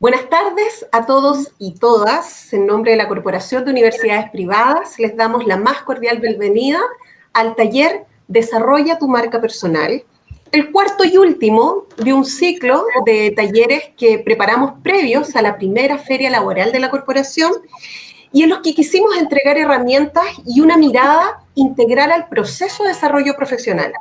Buenas tardes a todos y todas. En nombre de la Corporación de Universidades Privadas, les damos la más cordial bienvenida al taller Desarrolla tu marca personal, el cuarto y último de un ciclo de talleres que preparamos previos a la primera feria laboral de la corporación y en los que quisimos entregar herramientas y una mirada integral al proceso de desarrollo profesional.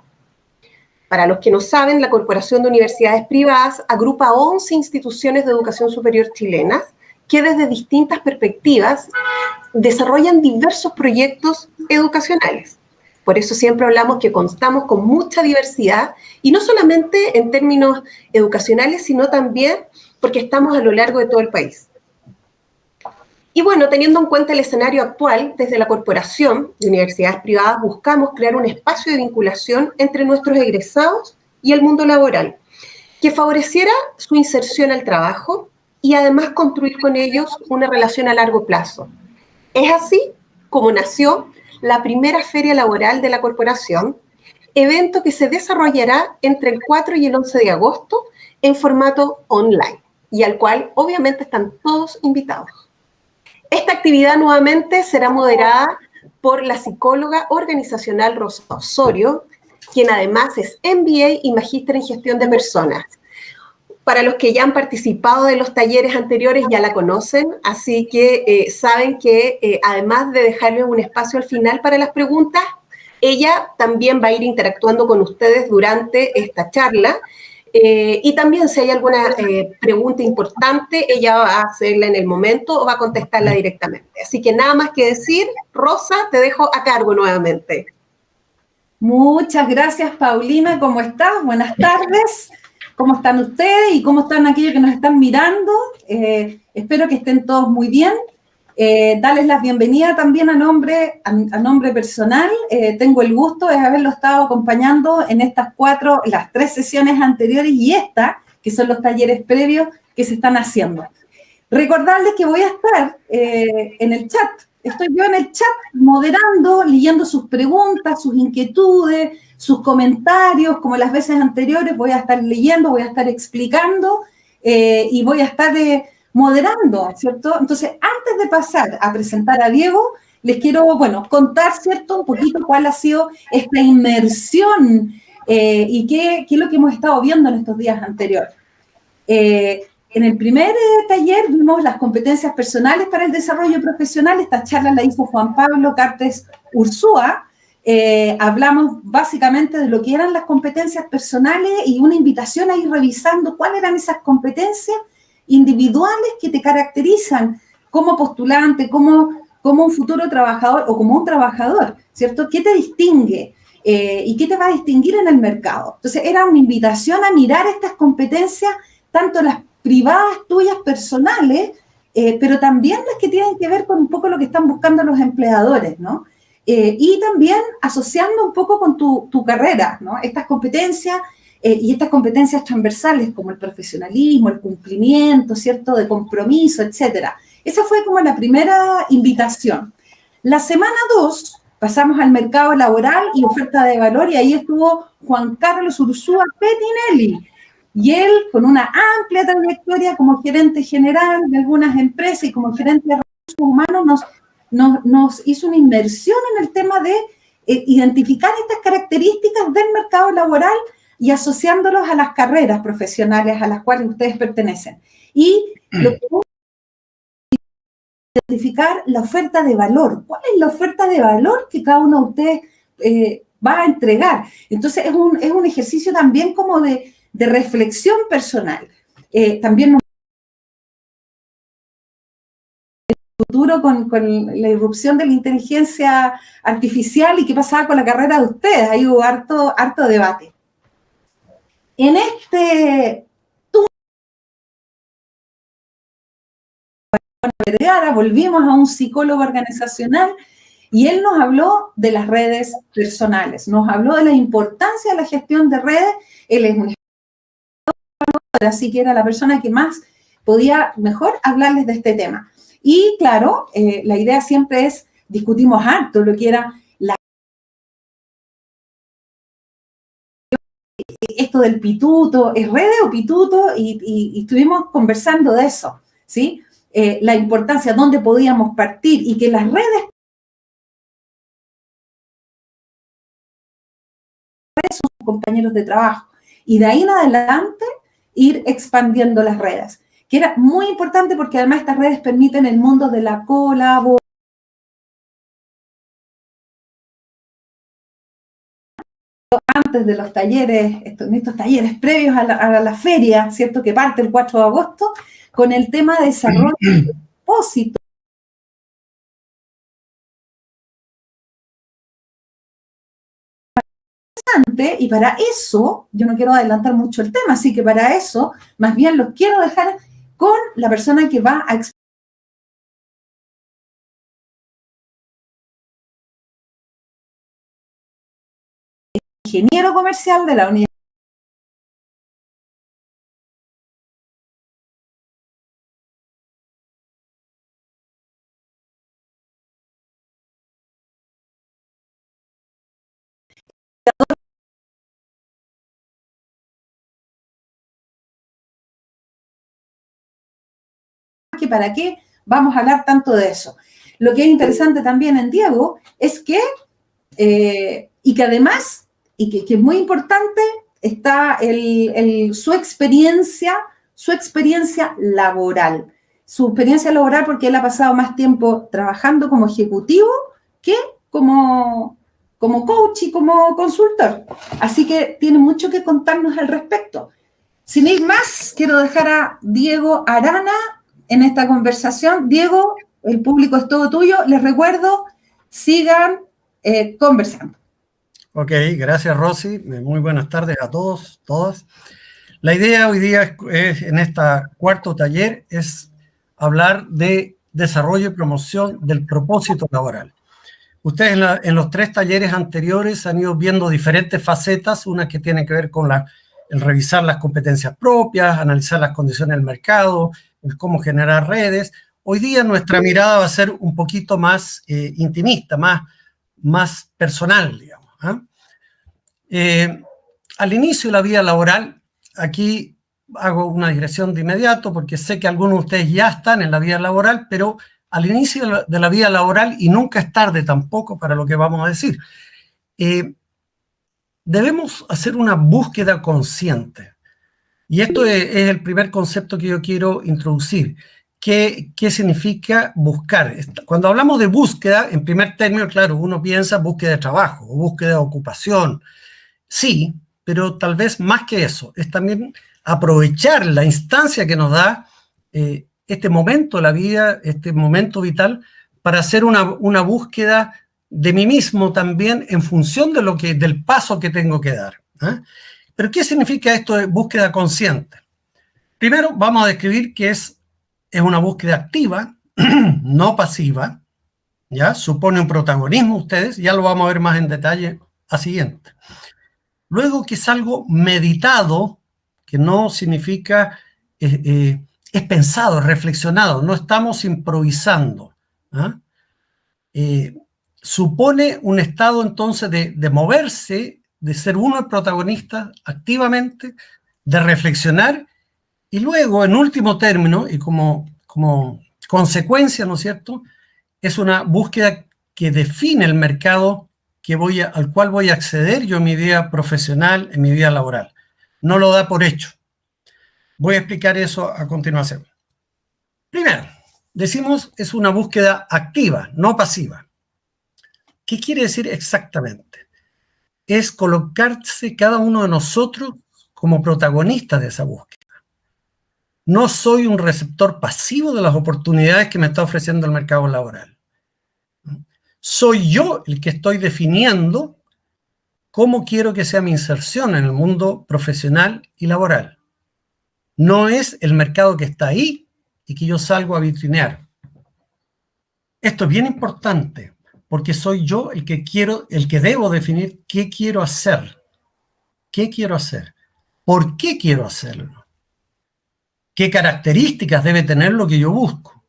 Para los que no saben, la Corporación de Universidades Privadas agrupa 11 instituciones de educación superior chilenas que desde distintas perspectivas desarrollan diversos proyectos educacionales. Por eso siempre hablamos que contamos con mucha diversidad, y no solamente en términos educacionales, sino también porque estamos a lo largo de todo el país. Y bueno, teniendo en cuenta el escenario actual, desde la Corporación de Universidades Privadas buscamos crear un espacio de vinculación entre nuestros egresados y el mundo laboral, que favoreciera su inserción al trabajo y además construir con ellos una relación a largo plazo. Es así como nació la primera feria laboral de la corporación, evento que se desarrollará entre el 4 y el 11 de agosto en formato online, y al cual obviamente están todos invitados. Esta actividad nuevamente será moderada por la psicóloga organizacional Rosa Osorio, quien además es MBA y magíster en gestión de personas. Para los que ya han participado de los talleres anteriores ya la conocen, así que saben que además de dejarles un espacio al final para las preguntas, ella también va a ir interactuando con ustedes durante esta charla. Y también si hay alguna pregunta importante, ella va a hacerla en el momento o va a contestarla directamente. Así que nada más que decir, Rosa, te dejo a cargo nuevamente. Muchas gracias, Paulina. ¿Cómo estás? Buenas tardes. ¿Cómo están ustedes y cómo están aquellos que nos están mirando? Espero que estén todos muy bien. Darles la bienvenida también a nombre personal. Tengo el gusto de haberlo estado acompañando en las 3 sesiones anteriores y esta, que son los talleres previos que se están haciendo. Recordarles que voy a estar en el chat. Estoy yo en el chat moderando, leyendo sus preguntas, sus inquietudes, sus comentarios, como las veces anteriores. Voy a estar leyendo, voy a estar explicando y voy a estar moderando, ¿cierto? Entonces, antes de pasar a presentar a Diego, les quiero, contar, ¿cierto?, un poquito cuál ha sido esta inmersión y qué es lo que hemos estado viendo en estos días anteriores. En el primer taller vimos las competencias personales para el desarrollo profesional. Esta charla la hizo Juan Pablo Cartes Ursúa. Hablamos básicamente de lo que eran las competencias personales y una invitación a ir revisando cuáles eran esas competencias individuales que te caracterizan como postulante, como un futuro trabajador o como un trabajador, ¿cierto? ¿Qué te distingue? ¿Y qué te va a distinguir en el mercado? Entonces, era una invitación a mirar estas competencias, tanto las privadas tuyas personales, pero también las que tienen que ver con un poco lo que están buscando los empleadores, ¿no? Y también asociando un poco con tu carrera, ¿no? Estas competencias y estas competencias transversales como el profesionalismo, el cumplimiento, ¿cierto?, de compromiso, etcétera. Esa fue como la primera invitación. La semana 2 pasamos al mercado laboral y oferta de valor, y ahí estuvo Juan Carlos Ursúa Petinelli. Y él, con una amplia trayectoria como gerente general de algunas empresas y como gerente de recursos humanos, nos hizo una inversión en el tema de identificar estas características del mercado laboral y asociándolos a las carreras profesionales a las cuales ustedes pertenecen. Y lo que es identificar la oferta de valor. ¿Cuál es la oferta de valor que cada uno de ustedes va a entregar? Entonces, es un ejercicio también como de reflexión personal. También el futuro con la irrupción de la inteligencia artificial y qué pasaba con la carrera de ustedes. Ahí hubo harto debate. En este volvimos a un psicólogo organizacional y él nos habló de las redes personales, nos habló de la importancia de la gestión de redes. Él es un así que era la persona que más podía mejor hablarles de este tema. Y claro, la idea siempre es, discutimos harto lo que era esto del pituto, ¿es redes o pituto? Y estuvimos conversando de eso, ¿sí? La importancia, dónde podíamos partir y que las redes son sus compañeros de trabajo. Y de ahí en adelante ir expandiendo las redes, que era muy importante porque además estas redes permiten el mundo de la colaboración. Antes de los talleres, en estos talleres previos a la feria, ¿cierto? Que parte el 4 de agosto, con el tema de desarrollo de propósito. Y para eso, yo no quiero adelantar mucho el tema, así que para eso, más bien los quiero dejar con la persona que va a explicar. Ingeniero comercial de la Universidad. Que para qué vamos a hablar tanto de eso. Lo que es interesante también en Diego es que, y que además, y que es muy importante, está su experiencia laboral. Su experiencia laboral porque él ha pasado más tiempo trabajando como ejecutivo que como coach y como consultor. Así que tiene mucho que contarnos al respecto. Sin ir más, quiero dejar a Diego Arana en esta conversación. Diego, el público es todo tuyo. Les recuerdo, sigan conversando. Ok, gracias Rosy. Muy buenas tardes a todos, todas. La idea hoy día en esta cuarto taller es hablar de desarrollo y promoción del propósito laboral. Ustedes en los 3 talleres anteriores han ido viendo diferentes facetas, unas que tienen que ver con el revisar las competencias propias, analizar las condiciones del mercado, el cómo generar redes. Hoy día nuestra mirada va a ser un poquito más intimista, más personal, digamos. Al inicio de la vida laboral, aquí hago una digresión de inmediato porque sé que algunos de ustedes ya están en la vida laboral, pero al inicio de la vida laboral, y nunca es tarde tampoco para lo que vamos a decir, debemos hacer una búsqueda consciente. Y esto es el primer concepto que yo quiero introducir. ¿Qué significa buscar? Cuando hablamos de búsqueda, en primer término, claro, uno piensa búsqueda de trabajo o búsqueda de ocupación. Sí, pero tal vez más que eso, es también aprovechar la instancia que nos da este momento de la vida, este momento vital, para hacer una búsqueda de mí mismo también en función de del paso que tengo que dar. ¿Pero qué significa esto de búsqueda consciente? Primero vamos a describir que es una búsqueda activa, no pasiva, ¿ya? Supone un protagonismo ustedes, ya lo vamos a ver más en detalle a siguiente. Luego que es algo meditado, que no significa, es pensado, reflexionado, no estamos improvisando. Supone un estado entonces de moverse, de ser uno el protagonista activamente, de reflexionar y luego, en último término, y como consecuencia, ¿no es cierto?, es una búsqueda que define el mercado al cual voy a acceder yo en mi vida profesional, en mi vida laboral. No lo da por hecho. Voy a explicar eso a continuación. Primero, decimos es una búsqueda activa, no pasiva. ¿Qué quiere decir exactamente? Es colocarse cada uno de nosotros como protagonistas de esa búsqueda. No soy un receptor pasivo de las oportunidades que me está ofreciendo el mercado laboral. Soy yo el que estoy definiendo cómo quiero que sea mi inserción en el mundo profesional y laboral. No es el mercado que está ahí y que yo salgo a vitrinear. Esto es bien importante porque soy yo el que debo definir qué quiero hacer. ¿Qué quiero hacer? ¿Por qué quiero hacerlo? ¿Qué características debe tener lo que yo busco?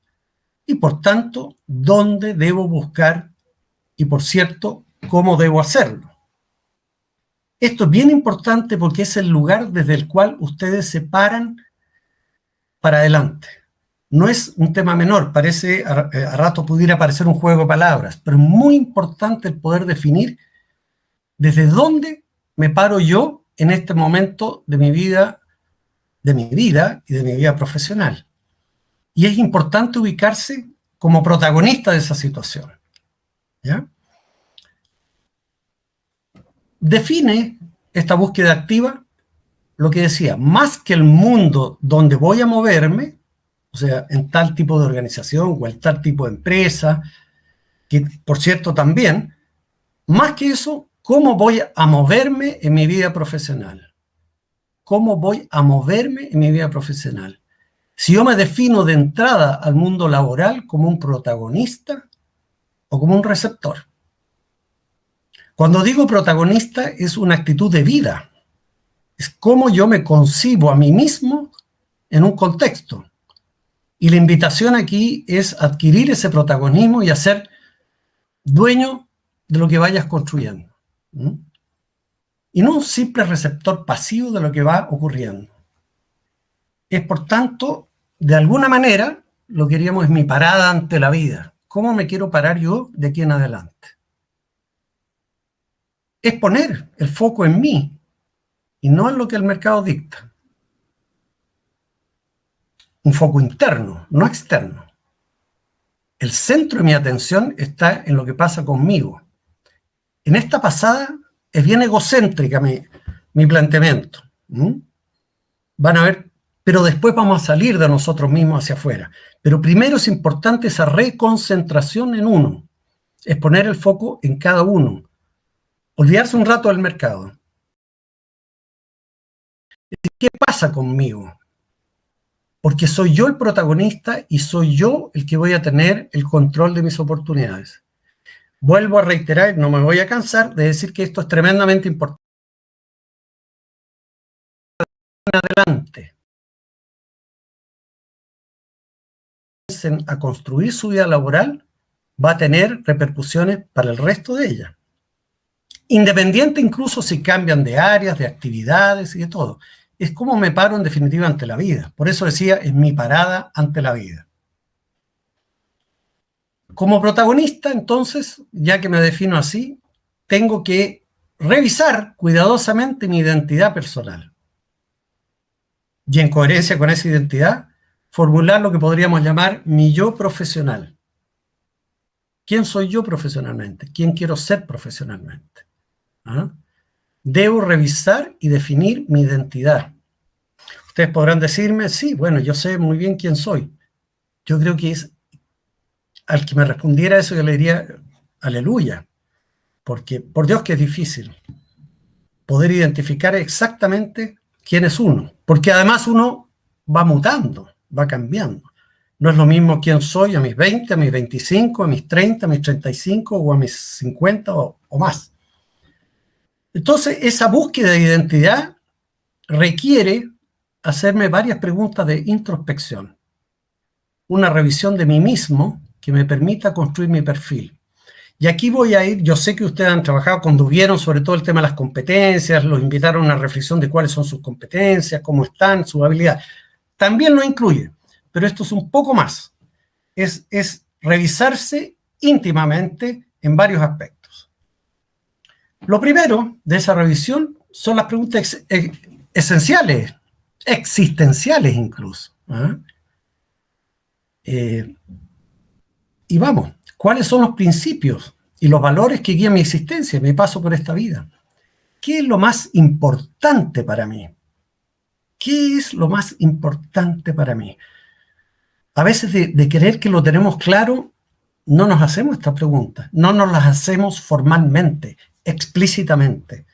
Y por tanto, ¿dónde debo buscar? Y por cierto, ¿cómo debo hacerlo? Esto es bien importante porque es el lugar desde el cual ustedes se paran para adelante. No es un tema menor, parece, a rato pudiera parecer un juego de palabras, pero es muy importante el poder definir desde dónde me paro yo en este momento de mi vida y de mi vida profesional. Y es importante ubicarse como protagonista de esa situación. ¿Ya? Define esta búsqueda activa lo que decía, más que el mundo donde voy a moverme, o sea, en tal tipo de organización o en tal tipo de empresa, que por cierto también, más que eso, ¿cómo voy a moverme en mi vida profesional? ¿Cómo voy a moverme en mi vida profesional? Si yo me defino de entrada al mundo laboral como un protagonista o como un receptor. Cuando digo protagonista es una actitud de vida. Es cómo yo me concibo a mí mismo en un contexto. Y la invitación aquí es adquirir ese protagonismo y hacer dueño de lo que vayas construyendo. ¿Mm? Y no un simple receptor pasivo de lo que va ocurriendo. Es, por tanto, de alguna manera, lo que diríamos es mi parada ante la vida. ¿Cómo me quiero parar yo de aquí en adelante? Es poner el foco en mí y no en lo que el mercado dicta. Un foco interno, no externo. El centro de mi atención está en lo que pasa conmigo. En esta pasada es bien egocéntrica mi planteamiento. Van a ver, pero después vamos a salir de nosotros mismos hacia afuera. Pero primero es importante esa reconcentración en uno. Es poner el foco en cada uno. Olvidarse un rato del mercado. ¿Qué pasa conmigo? Porque soy yo el protagonista y soy yo el que voy a tener el control de mis oportunidades. Vuelvo a reiterar, no me voy a cansar de decir que esto es tremendamente importante. Adelante. A construir su vida laboral va a tener repercusiones para el resto de ella. Independiente incluso si cambian de áreas, de actividades y de todo. Es como me paro en definitiva ante la vida. Por eso decía, es mi parada ante la vida. Como protagonista, entonces, ya que me defino así, tengo que revisar cuidadosamente mi identidad personal. Y en coherencia con esa identidad, formular lo que podríamos llamar mi yo profesional. ¿Quién soy yo profesionalmente? ¿Quién quiero ser profesionalmente? ¿Ah? Debo revisar y definir mi identidad. Ustedes podrán decirme, sí, bueno, yo sé muy bien quién soy. Yo creo que es al que me respondiera eso, yo le diría, aleluya, porque por Dios que es difícil poder identificar exactamente quién es uno, porque además uno va mutando, va cambiando. No es lo mismo quién soy a mis 20, a mis 25, a mis 30, a mis 35 o a mis 50 o más. Entonces, esa búsqueda de identidad requiere hacerme varias preguntas de introspección, una revisión de mí mismo que me permita construir mi perfil. Y aquí voy a ir, yo sé que ustedes han trabajado, cuando vieron sobre todo el tema de las competencias, los invitaron a una reflexión de cuáles son sus competencias, cómo están, sus habilidades. También lo incluye, pero esto es un poco más. Es revisarse íntimamente en varios aspectos. Lo primero de esa revisión son las preguntas esenciales, existenciales incluso. Y vamos, ¿cuáles son los principios y los valores que guían mi existencia, mi paso por esta vida? ¿Qué es lo más importante para mí? ¿Qué es lo más importante para mí? A veces de creer que lo tenemos claro, no nos hacemos estas preguntas, no nos las hacemos formalmente, explícitamente.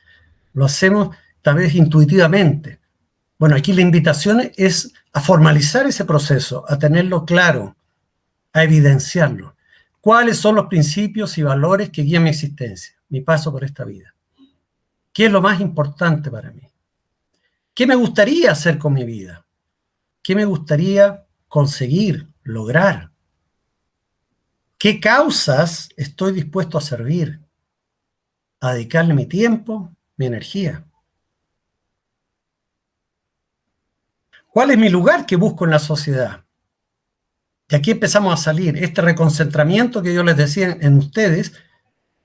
Lo hacemos tal vez intuitivamente. Bueno, aquí la invitación es a formalizar ese proceso, a tenerlo claro, a evidenciarlo. ¿Cuáles son los principios y valores que guían mi existencia, mi paso por esta vida? ¿Qué es lo más importante para mí? ¿Qué me gustaría hacer con mi vida? ¿Qué me gustaría conseguir, lograr? ¿Qué causas estoy dispuesto a servir? A dedicarle mi tiempo, mi energía? ¿Cuál es mi lugar que busco en la sociedad? Y aquí empezamos a salir. Este reconcentramiento que yo les decía en ustedes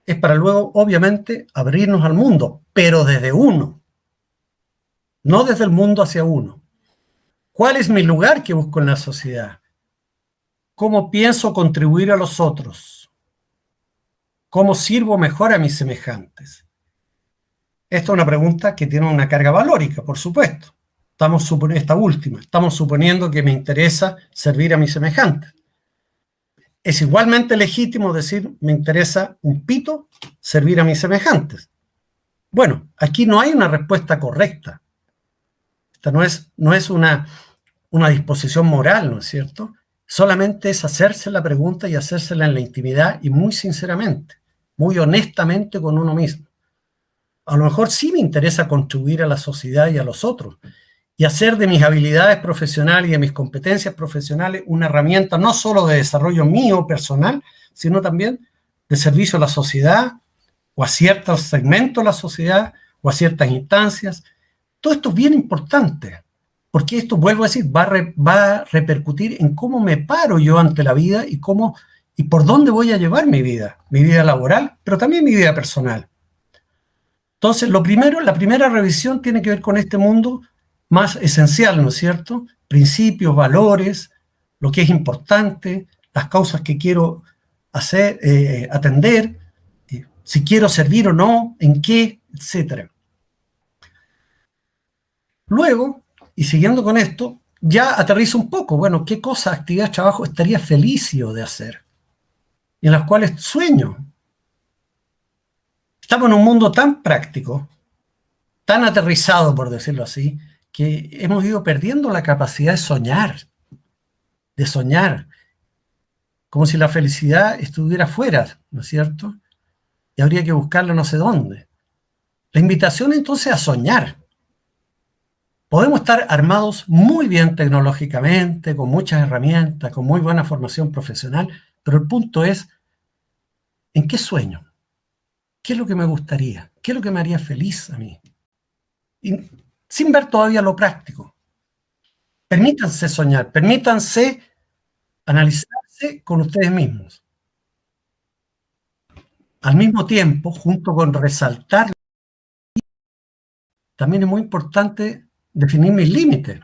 es para luego, obviamente, abrirnos al mundo, pero desde uno, no desde el mundo hacia uno. ¿Cuál es mi lugar que busco en la sociedad? ¿Cómo pienso contribuir a los otros? ¿Cómo sirvo mejor a mis semejantes? Esta es una pregunta que tiene una carga valórica, por supuesto. Estamos suponiendo que me interesa servir a mis semejantes. Es igualmente legítimo decir, me interesa un pito servir a mis semejantes. Bueno, aquí no hay una respuesta correcta. Esta no es una disposición moral, ¿no es cierto? Solamente es hacerse la pregunta y hacérsela en la intimidad y muy sinceramente, muy honestamente con uno mismo. A lo mejor sí me interesa contribuir a la sociedad y a los otros y hacer de mis habilidades profesionales y de mis competencias profesionales una herramienta no solo de desarrollo mío personal, sino también de servicio a la sociedad o a ciertos segmentos de la sociedad o a ciertas instancias. Todo esto es bien importante, porque esto, vuelvo a decir, va a repercutir en cómo me paro yo ante la vida y por dónde voy a llevar mi vida laboral, pero también mi vida personal. Entonces, la primera revisión tiene que ver con este mundo más esencial, ¿no es cierto? Principios, valores, lo que es importante, las causas que quiero atender, si quiero servir o no, en qué, etc. Luego, y siguiendo con esto, ya aterrizo un poco, bueno, qué cosas, actividades, trabajo estaría feliz yo de hacer, y en las cuales sueño. Estamos en un mundo tan práctico, tan aterrizado, por decirlo así, que hemos ido perdiendo la capacidad de soñar, como si la felicidad estuviera fuera, ¿no es cierto? Y habría que buscarla no sé dónde. La invitación entonces a soñar. Podemos estar armados muy bien tecnológicamente, con muchas herramientas, con muy buena formación profesional, pero el punto es, ¿en qué sueño? ¿Qué es lo que me gustaría? ¿Qué es lo que me haría feliz a mí? Y sin ver todavía lo práctico. Permítanse soñar, permítanse analizarse con ustedes mismos. Al mismo tiempo, junto con resaltar, también es muy importante definir mis límites.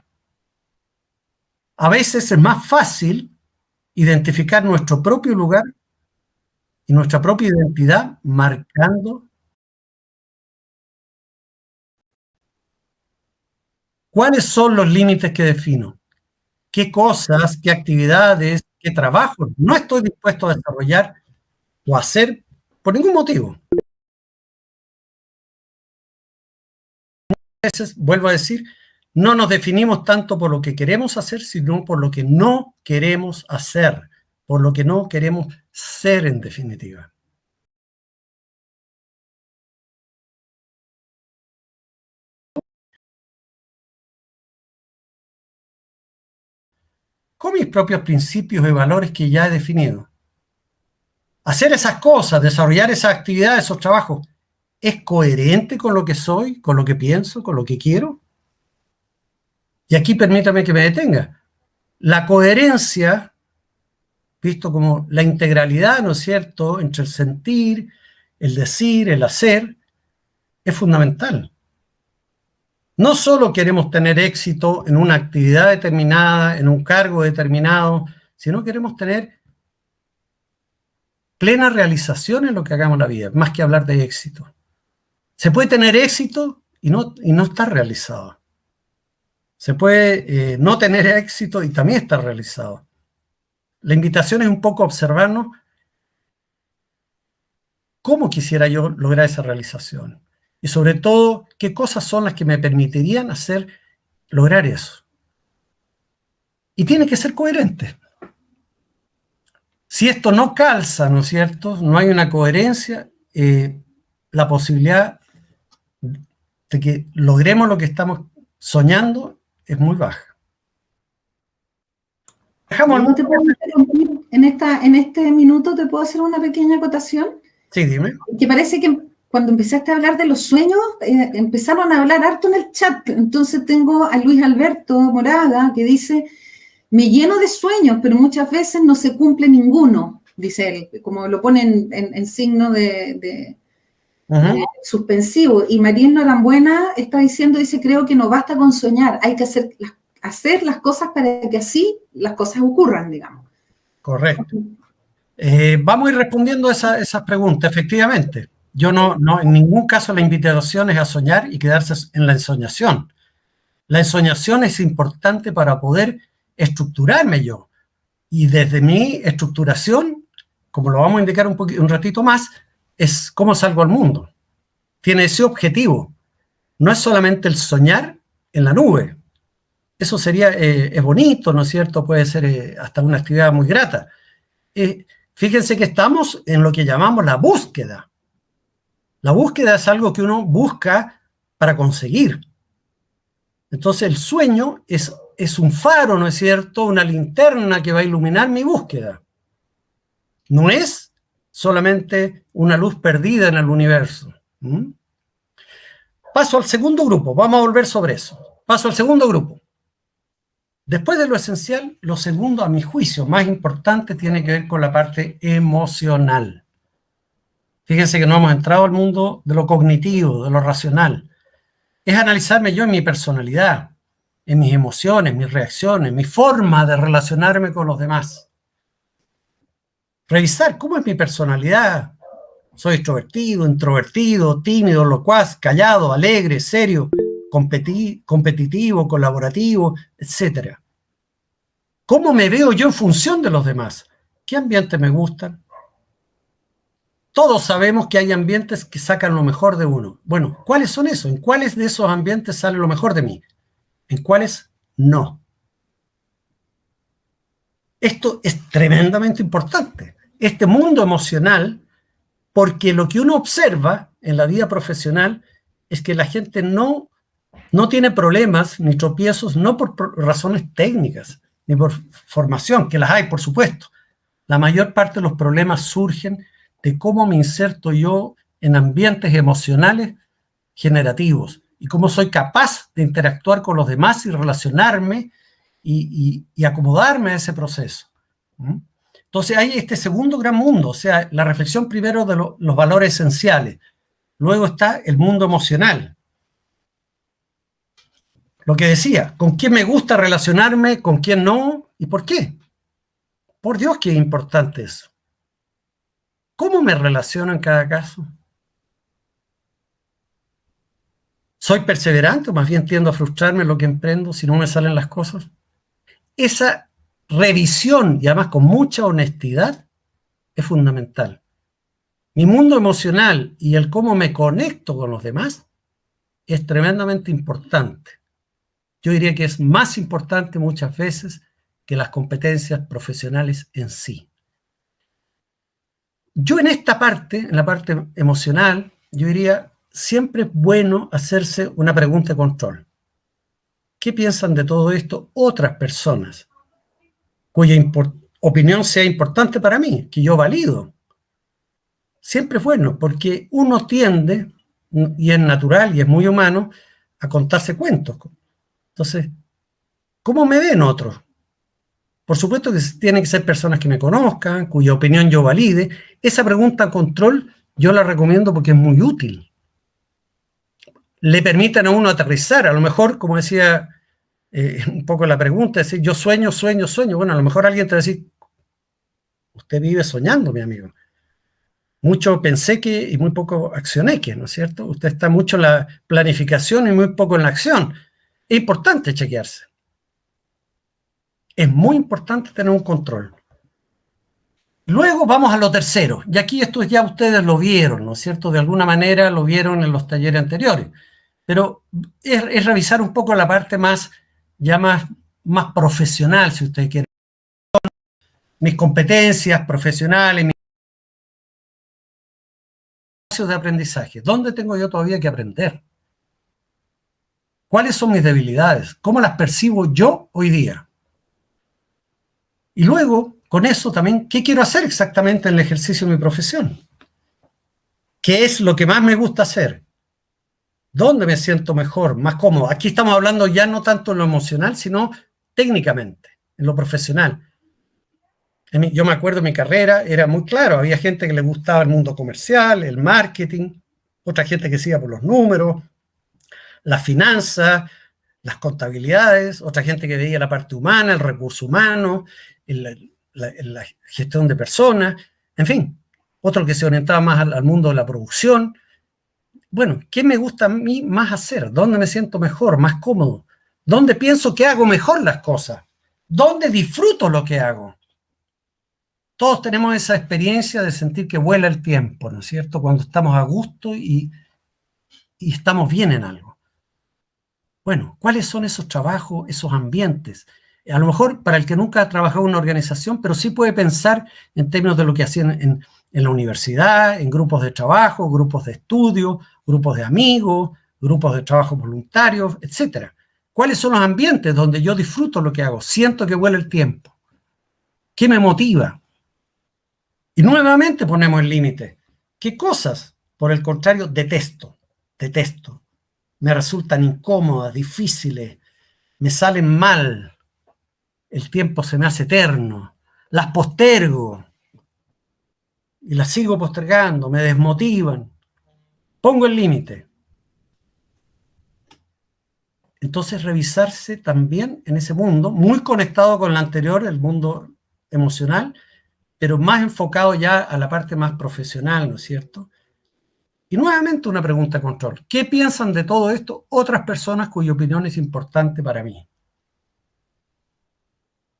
A veces es más fácil identificar nuestro propio lugar y nuestra propia identidad marcando cuáles son los límites que defino, qué cosas, qué actividades, qué trabajos no estoy dispuesto a desarrollar o hacer por ningún motivo. A veces, vuelvo a decir, no nos definimos tanto por lo que queremos hacer, sino por lo que no queremos hacer, por lo que no queremos ser en definitiva. Con mis propios principios y valores que ya he definido. Hacer esas cosas, desarrollar esas actividades, esos trabajos, ¿es coherente con lo que soy, con lo que pienso, con lo que quiero? Y aquí permítame que me detenga. La coherencia, visto como la integralidad, ¿no es cierto?, entre el sentir, el decir, el hacer, es fundamental. No solo queremos tener éxito en una actividad determinada, en un cargo determinado, sino queremos tener plena realización en lo que hagamos en la vida, más que hablar de éxito. Se puede tener éxito y no estar realizado. Se puede no tener éxito y también estar realizado. La invitación es un poco observarnos cómo quisiera yo lograr esa realización. Y sobre todo, qué cosas son las que me permitirían lograr eso. Y tiene que ser coherente. Si esto no calza, ¿no es cierto?, no hay una coherencia, la posibilidad de que logremos lo que estamos soñando es muy baja. ¿No te puedo interrumpir en este minuto? ¿Te puedo hacer una pequeña acotación? Sí, dime. Que parece que cuando empezaste a hablar de los sueños, empezaron a hablar harto en el chat. Entonces tengo a Luis Alberto Moraga que dice, me lleno de sueños, pero muchas veces no se cumple ninguno, dice él, como lo pone en signo de suspensivo. Y María Norambuena está diciendo, dice, creo que no basta con soñar, hay que hacer las cosas para que así las cosas ocurran, digamos. Correcto. Vamos a ir respondiendo esas preguntas, efectivamente. Yo no, en ningún caso la invitación es a soñar y quedarse en la ensoñación. La ensoñación es importante para poder estructurarme yo. Y desde mi estructuración, como lo vamos a indicar un ratito más, es cómo salgo al mundo. Tiene ese objetivo. No es solamente el soñar en la nube. Eso sería, es bonito, ¿no es cierto? Puede ser hasta una actividad muy grata. Fíjense que estamos en lo que llamamos la búsqueda. La búsqueda es algo que uno busca para conseguir. Entonces el sueño es un faro, ¿no es cierto? Una linterna que va a iluminar mi búsqueda. No es solamente una luz perdida en el universo. Paso al segundo grupo. Vamos a volver sobre eso. Paso al segundo grupo. Después de lo esencial, lo segundo, a mi juicio, más importante, tiene que ver con la parte emocional. Fíjense que no hemos entrado al mundo de lo cognitivo, de lo racional. Es analizarme yo en mi personalidad, en mis emociones, mis reacciones, mi forma de relacionarme con los demás. Revisar cómo es mi personalidad. Soy extrovertido, introvertido, tímido, locuaz, callado, alegre, serio, competitivo, colaborativo, etc. ¿Cómo me veo yo en función de los demás? ¿Qué ambientes me gustan? Todos sabemos que hay ambientes que sacan lo mejor de uno. Bueno, ¿cuáles son esos? ¿En cuáles de esos ambientes sale lo mejor de mí? ¿En cuáles no? Esto es tremendamente importante. Este mundo emocional, porque lo que uno observa en la vida profesional es que la gente no tiene problemas ni tropiezos, no por razones técnicas, ni por formación, que las hay, por supuesto. La mayor parte de los problemas surgen de cómo me inserto yo en ambientes emocionales generativos y cómo soy capaz de interactuar con los demás y relacionarme y acomodarme a ese proceso. Entonces hay este segundo gran mundo, o sea, la reflexión primero de los valores esenciales. Luego está el mundo emocional. Lo que decía, con quién me gusta relacionarme, con quién no y por qué. Por Dios que es importante eso. ¿Cómo me relaciono en cada caso? ¿Soy perseverante o más bien tiendo a frustrarme en lo que emprendo si no me salen las cosas? Esa revisión, y además con mucha honestidad, es fundamental. Mi mundo emocional y el cómo me conecto con los demás es tremendamente importante. Yo diría que es más importante muchas veces que las competencias profesionales en sí. Yo en esta parte, en la parte emocional, yo diría, siempre es bueno hacerse una pregunta de control. ¿Qué piensan de todo esto otras personas cuya opinión sea importante para mí, que yo valido? Siempre es bueno, porque uno tiende, y es natural y es muy humano, a contarse cuentos. Entonces, ¿cómo me ven otros? Por supuesto que tienen que ser personas que me conozcan, cuya opinión yo valide. Esa pregunta a control yo la recomiendo porque es muy útil. Le permiten a uno aterrizar. A lo mejor, como decía un poco la pregunta, es decir, yo sueño. Bueno, a lo mejor alguien te va a decir, usted vive soñando, mi amigo. Mucho pensé que y muy poco accioné que, ¿no es cierto? Usted está mucho en la planificación y muy poco en la acción. Es importante chequearse. Es muy importante tener un control. Luego vamos a lo tercero. Y aquí esto ya ustedes lo vieron, ¿no es cierto? De alguna manera lo vieron en los talleres anteriores. Pero es revisar un poco la parte más profesional, si ustedes quieren. Mis competencias profesionales, mis espacios de aprendizaje. ¿Dónde tengo yo todavía que aprender? ¿Cuáles son mis debilidades? ¿Cómo las percibo yo hoy día? Y luego, con eso también, ¿qué quiero hacer exactamente en el ejercicio de mi profesión? ¿Qué es lo que más me gusta hacer? ¿Dónde me siento mejor, más cómodo? Aquí estamos hablando ya no tanto en lo emocional, sino técnicamente, en lo profesional. Yo me acuerdo mi carrera, era muy claro, había gente que le gustaba el mundo comercial, el marketing, otra gente que se iba por los números, las finanzas, las contabilidades, otra gente que veía la parte humana, el recurso humano, la gestión de personas, en fin, otro que se orientaba más al mundo de la producción. Bueno, ¿qué me gusta a mí más hacer? ¿Dónde me siento mejor, más cómodo? ¿Dónde pienso que hago mejor las cosas? ¿Dónde disfruto lo que hago? Todos tenemos esa experiencia de sentir que vuela el tiempo, ¿no es cierto? Cuando estamos a gusto y estamos bien en algo. Bueno, ¿cuáles son esos trabajos, esos ambientes? A lo mejor para el que nunca ha trabajado en una organización, pero sí puede pensar en términos de lo que hacían en la universidad, en grupos de trabajo, grupos de estudio, grupos de amigos, grupos de trabajo voluntarios, etc. ¿Cuáles son los ambientes donde yo disfruto lo que hago? Siento que vuela el tiempo. ¿Qué me motiva? Y nuevamente ponemos el límite. ¿Qué cosas, por el contrario, detesto? Detesto. Me resultan incómodas, difíciles, me salen mal. El tiempo se me hace eterno. Las postergo. Y las sigo postergando, me desmotivan. Pongo el límite. Entonces revisarse también en ese mundo, muy conectado con el anterior, el mundo emocional, pero más enfocado ya a la parte más profesional, ¿no es cierto? Y nuevamente una pregunta de control. ¿Qué piensan de todo esto otras personas cuya opinión es importante para mí?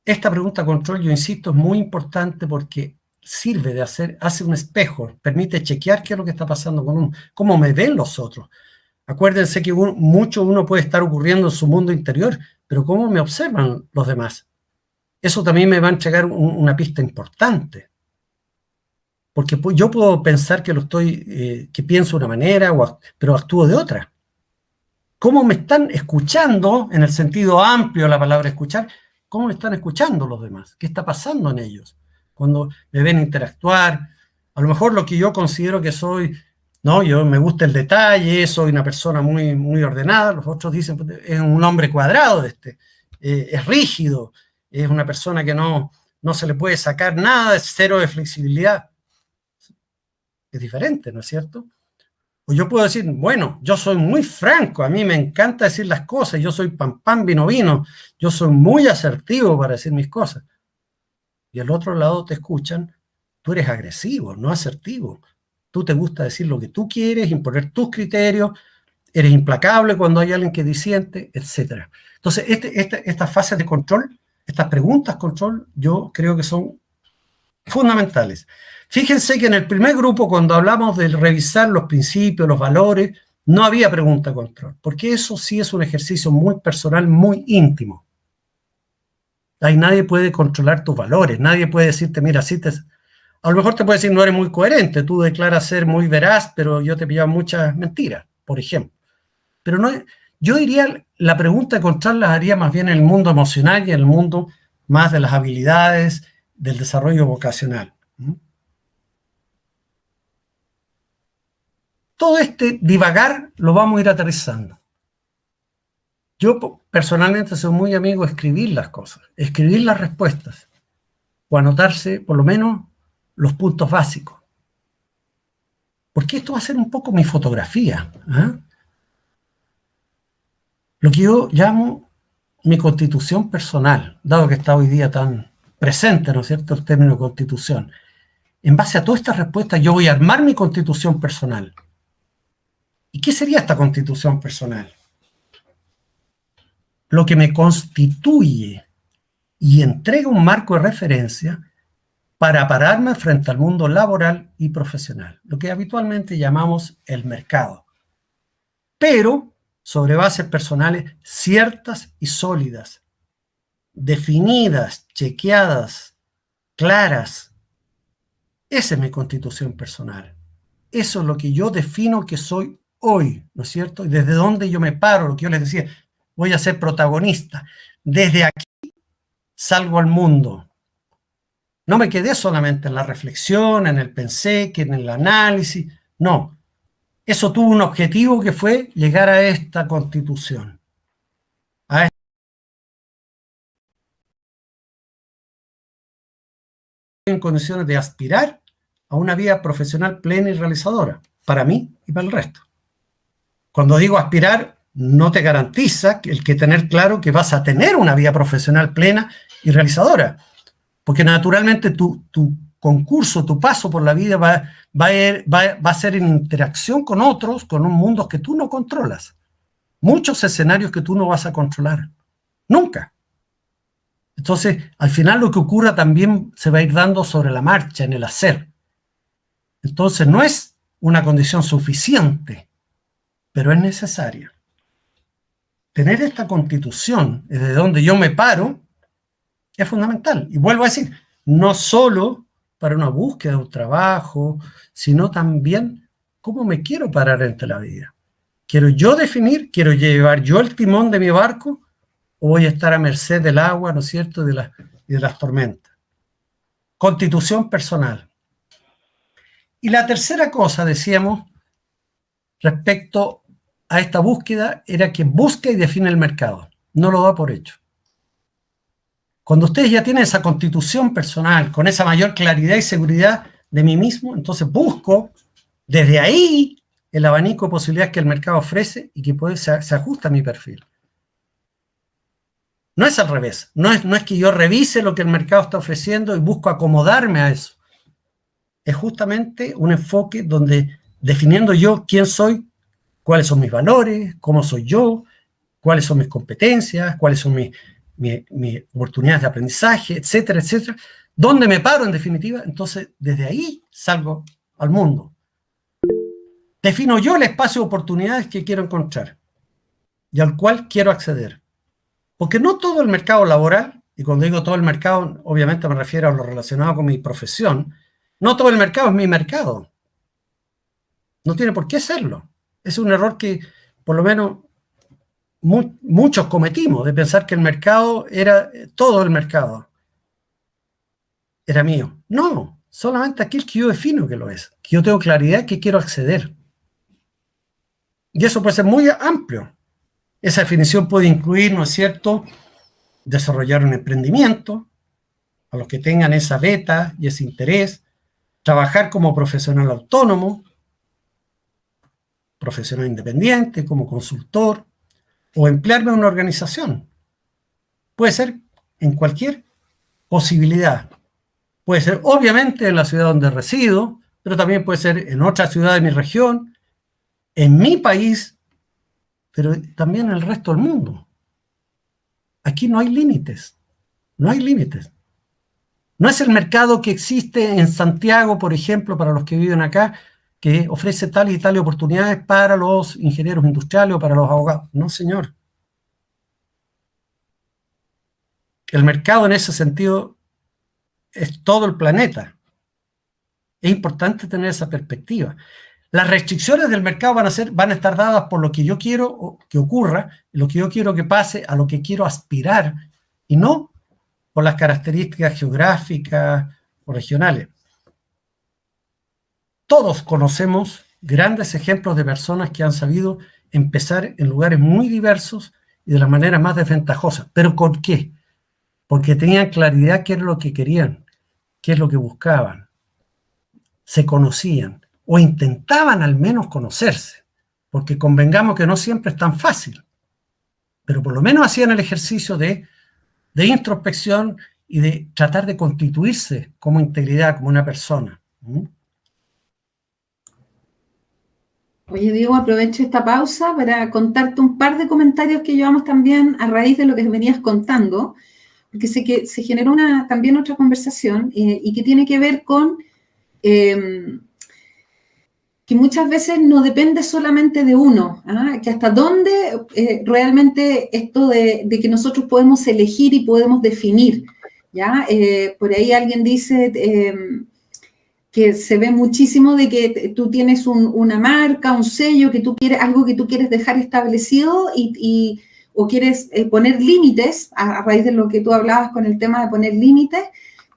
Esta pregunta de control, yo insisto, es muy importante porque sirve de hace un espejo, permite chequear qué es lo que está pasando con uno, cómo me ven los otros. Acuérdense que mucho uno puede estar ocurriendo en su mundo interior, pero cómo me observan los demás. Eso también me va a entregar una pista importante. Porque yo puedo pensar que que pienso de una manera, pero actúo de otra. ¿Cómo me están escuchando, en el sentido amplio de la palabra escuchar? ¿Cómo me están escuchando los demás? ¿Qué está pasando en ellos? Cuando me ven interactuar, a lo mejor lo que yo considero que soy, no, yo me gusta el detalle, soy una persona muy, muy ordenada, los otros dicen, es un hombre cuadrado es rígido, es una persona que no se le puede sacar nada, es cero de flexibilidad. Es diferente, ¿no es cierto? O yo puedo decir, bueno, yo soy muy franco, a mí me encanta decir las cosas, yo soy pan pan, vino vino, yo soy muy asertivo para decir mis cosas. Y al otro lado te escuchan, tú eres agresivo, no asertivo. Tú te gusta decir lo que tú quieres, imponer tus criterios, eres implacable cuando hay alguien que disiente, etc. Entonces, estas fases de control, estas preguntas control, yo creo que son fundamentales. Fíjense que en el primer grupo, cuando hablamos de revisar los principios, los valores, no había pregunta control, porque eso sí es un ejercicio muy personal, muy íntimo. Ahí nadie puede controlar tus valores, nadie puede decirte, mira, a lo mejor te puede decir, no eres muy coherente, tú declaras ser muy veraz, pero yo te pillaba muchas mentiras, por ejemplo. Pero no, yo diría, la pregunta de control las haría más bien en el mundo emocional y en el mundo más de las habilidades, del desarrollo vocacional. Todo este divagar lo vamos a ir aterrizando. Yo personalmente soy muy amigo de escribir las cosas, escribir las respuestas, o anotarse por lo menos los puntos básicos. Porque esto va a ser un poco mi fotografía. Lo que yo llamo mi constitución personal, dado que está hoy día tan presente, ¿no es cierto?, el término constitución. En base a todas estas respuestas, yo voy a armar mi constitución personal. ¿Y qué sería esta constitución personal? Lo que me constituye y entrega un marco de referencia para pararme frente al mundo laboral y profesional, lo que habitualmente llamamos el mercado, pero sobre bases personales ciertas y sólidas, definidas, chequeadas, claras. Esa es mi constitución personal. Eso es lo que yo defino que soy hoy, ¿no es cierto? Y desde dónde yo me paro, lo que yo les decía, voy a ser protagonista. Desde aquí salgo al mundo. No me quedé solamente en la reflexión, en el pensé, que en el análisis. No, eso tuvo un objetivo que fue llegar a esta constitución. En condiciones de aspirar a una vida profesional plena y realizadora, para mí y para el resto. Cuando digo aspirar, no te garantiza el que tener claro que vas a tener una vida profesional plena y realizadora, porque naturalmente tu concurso, tu paso por la vida va a ser en interacción con otros, con un mundo que tú no controlas, muchos escenarios que tú no vas a controlar, nunca. Entonces, al final lo que ocurra también se va a ir dando sobre la marcha, en el hacer. Entonces, no es una condición suficiente, pero es necesaria. Tener esta constitución desde donde yo me paro es fundamental. Y vuelvo a decir, no solo para una búsqueda de un trabajo, sino también cómo me quiero parar ante la vida. ¿Quiero yo definir, quiero llevar yo el timón de mi barco, o voy a estar a merced del agua, ¿no es cierto?, y de las tormentas? Constitución personal. Y la tercera cosa, decíamos, respecto a esta búsqueda, era que busca y define el mercado. No lo da por hecho. Cuando ustedes ya tienen esa constitución personal, con esa mayor claridad y seguridad de mí mismo, entonces busco desde ahí el abanico de posibilidades que el mercado ofrece y que se ajusta a mi perfil. No es al revés, no es que yo revise lo que el mercado está ofreciendo y busco acomodarme a eso. Es justamente un enfoque donde, definiendo yo quién soy, cuáles son mis valores, cómo soy yo, cuáles son mis competencias, cuáles son mis oportunidades de aprendizaje, etcétera, etcétera, dónde me paro en definitiva, entonces desde ahí salgo al mundo. Defino yo el espacio de oportunidades que quiero encontrar y al cual quiero acceder. Porque no todo el mercado laboral, y cuando digo todo el mercado, obviamente me refiero a lo relacionado con mi profesión, no todo el mercado es mi mercado. No tiene por qué serlo. Es un error que, por lo menos, muchos cometimos, de pensar que el mercado era, todo el mercado era mío. No, solamente aquel que yo defino que lo es, que yo tengo claridad que quiero acceder. Y eso puede ser muy amplio. Esa definición puede incluir, ¿no es cierto?, desarrollar un emprendimiento, a los que tengan esa beta y ese interés, trabajar como profesional autónomo, profesional independiente, como consultor, o emplearme en una organización. Puede ser en cualquier posibilidad. Puede ser, obviamente, en la ciudad donde resido, pero también puede ser en otra ciudad de mi región, en mi país, pero también en el resto del mundo. Aquí no hay límites. No hay límites. No es el mercado que existe en Santiago, por ejemplo, para los que viven acá, que ofrece tal y tal oportunidades para los ingenieros industriales o para los abogados. No, señor. El mercado en ese sentido es todo el planeta. Es importante tener esa perspectiva. Las restricciones del mercado van a estar dadas por lo que yo quiero que ocurra, lo que yo quiero que pase, a lo que quiero aspirar, y no por las características geográficas o regionales. Todos conocemos grandes ejemplos de personas que han sabido empezar en lugares muy diversos y de la manera más desventajosa. ¿Pero con qué? Porque tenían claridad qué es lo que querían, qué es lo que buscaban. Se conocían, o intentaban al menos conocerse, porque convengamos que no siempre es tan fácil, pero por lo menos hacían el ejercicio de introspección y de tratar de constituirse como integridad, como una persona. Oye, Diego, aprovecho esta pausa para contarte un par de comentarios que llevamos también a raíz de lo que venías contando, porque sé que se generó también otra conversación y que tiene que ver con que muchas veces no depende solamente de uno, que hasta dónde realmente esto de que nosotros podemos elegir y podemos definir, ¿ya? Por ahí alguien dice que se ve muchísimo de que tú tienes una marca, un sello, que tú quieres, algo que tú quieres dejar establecido o quieres poner límites, a raíz de lo que tú hablabas con el tema de poner límites,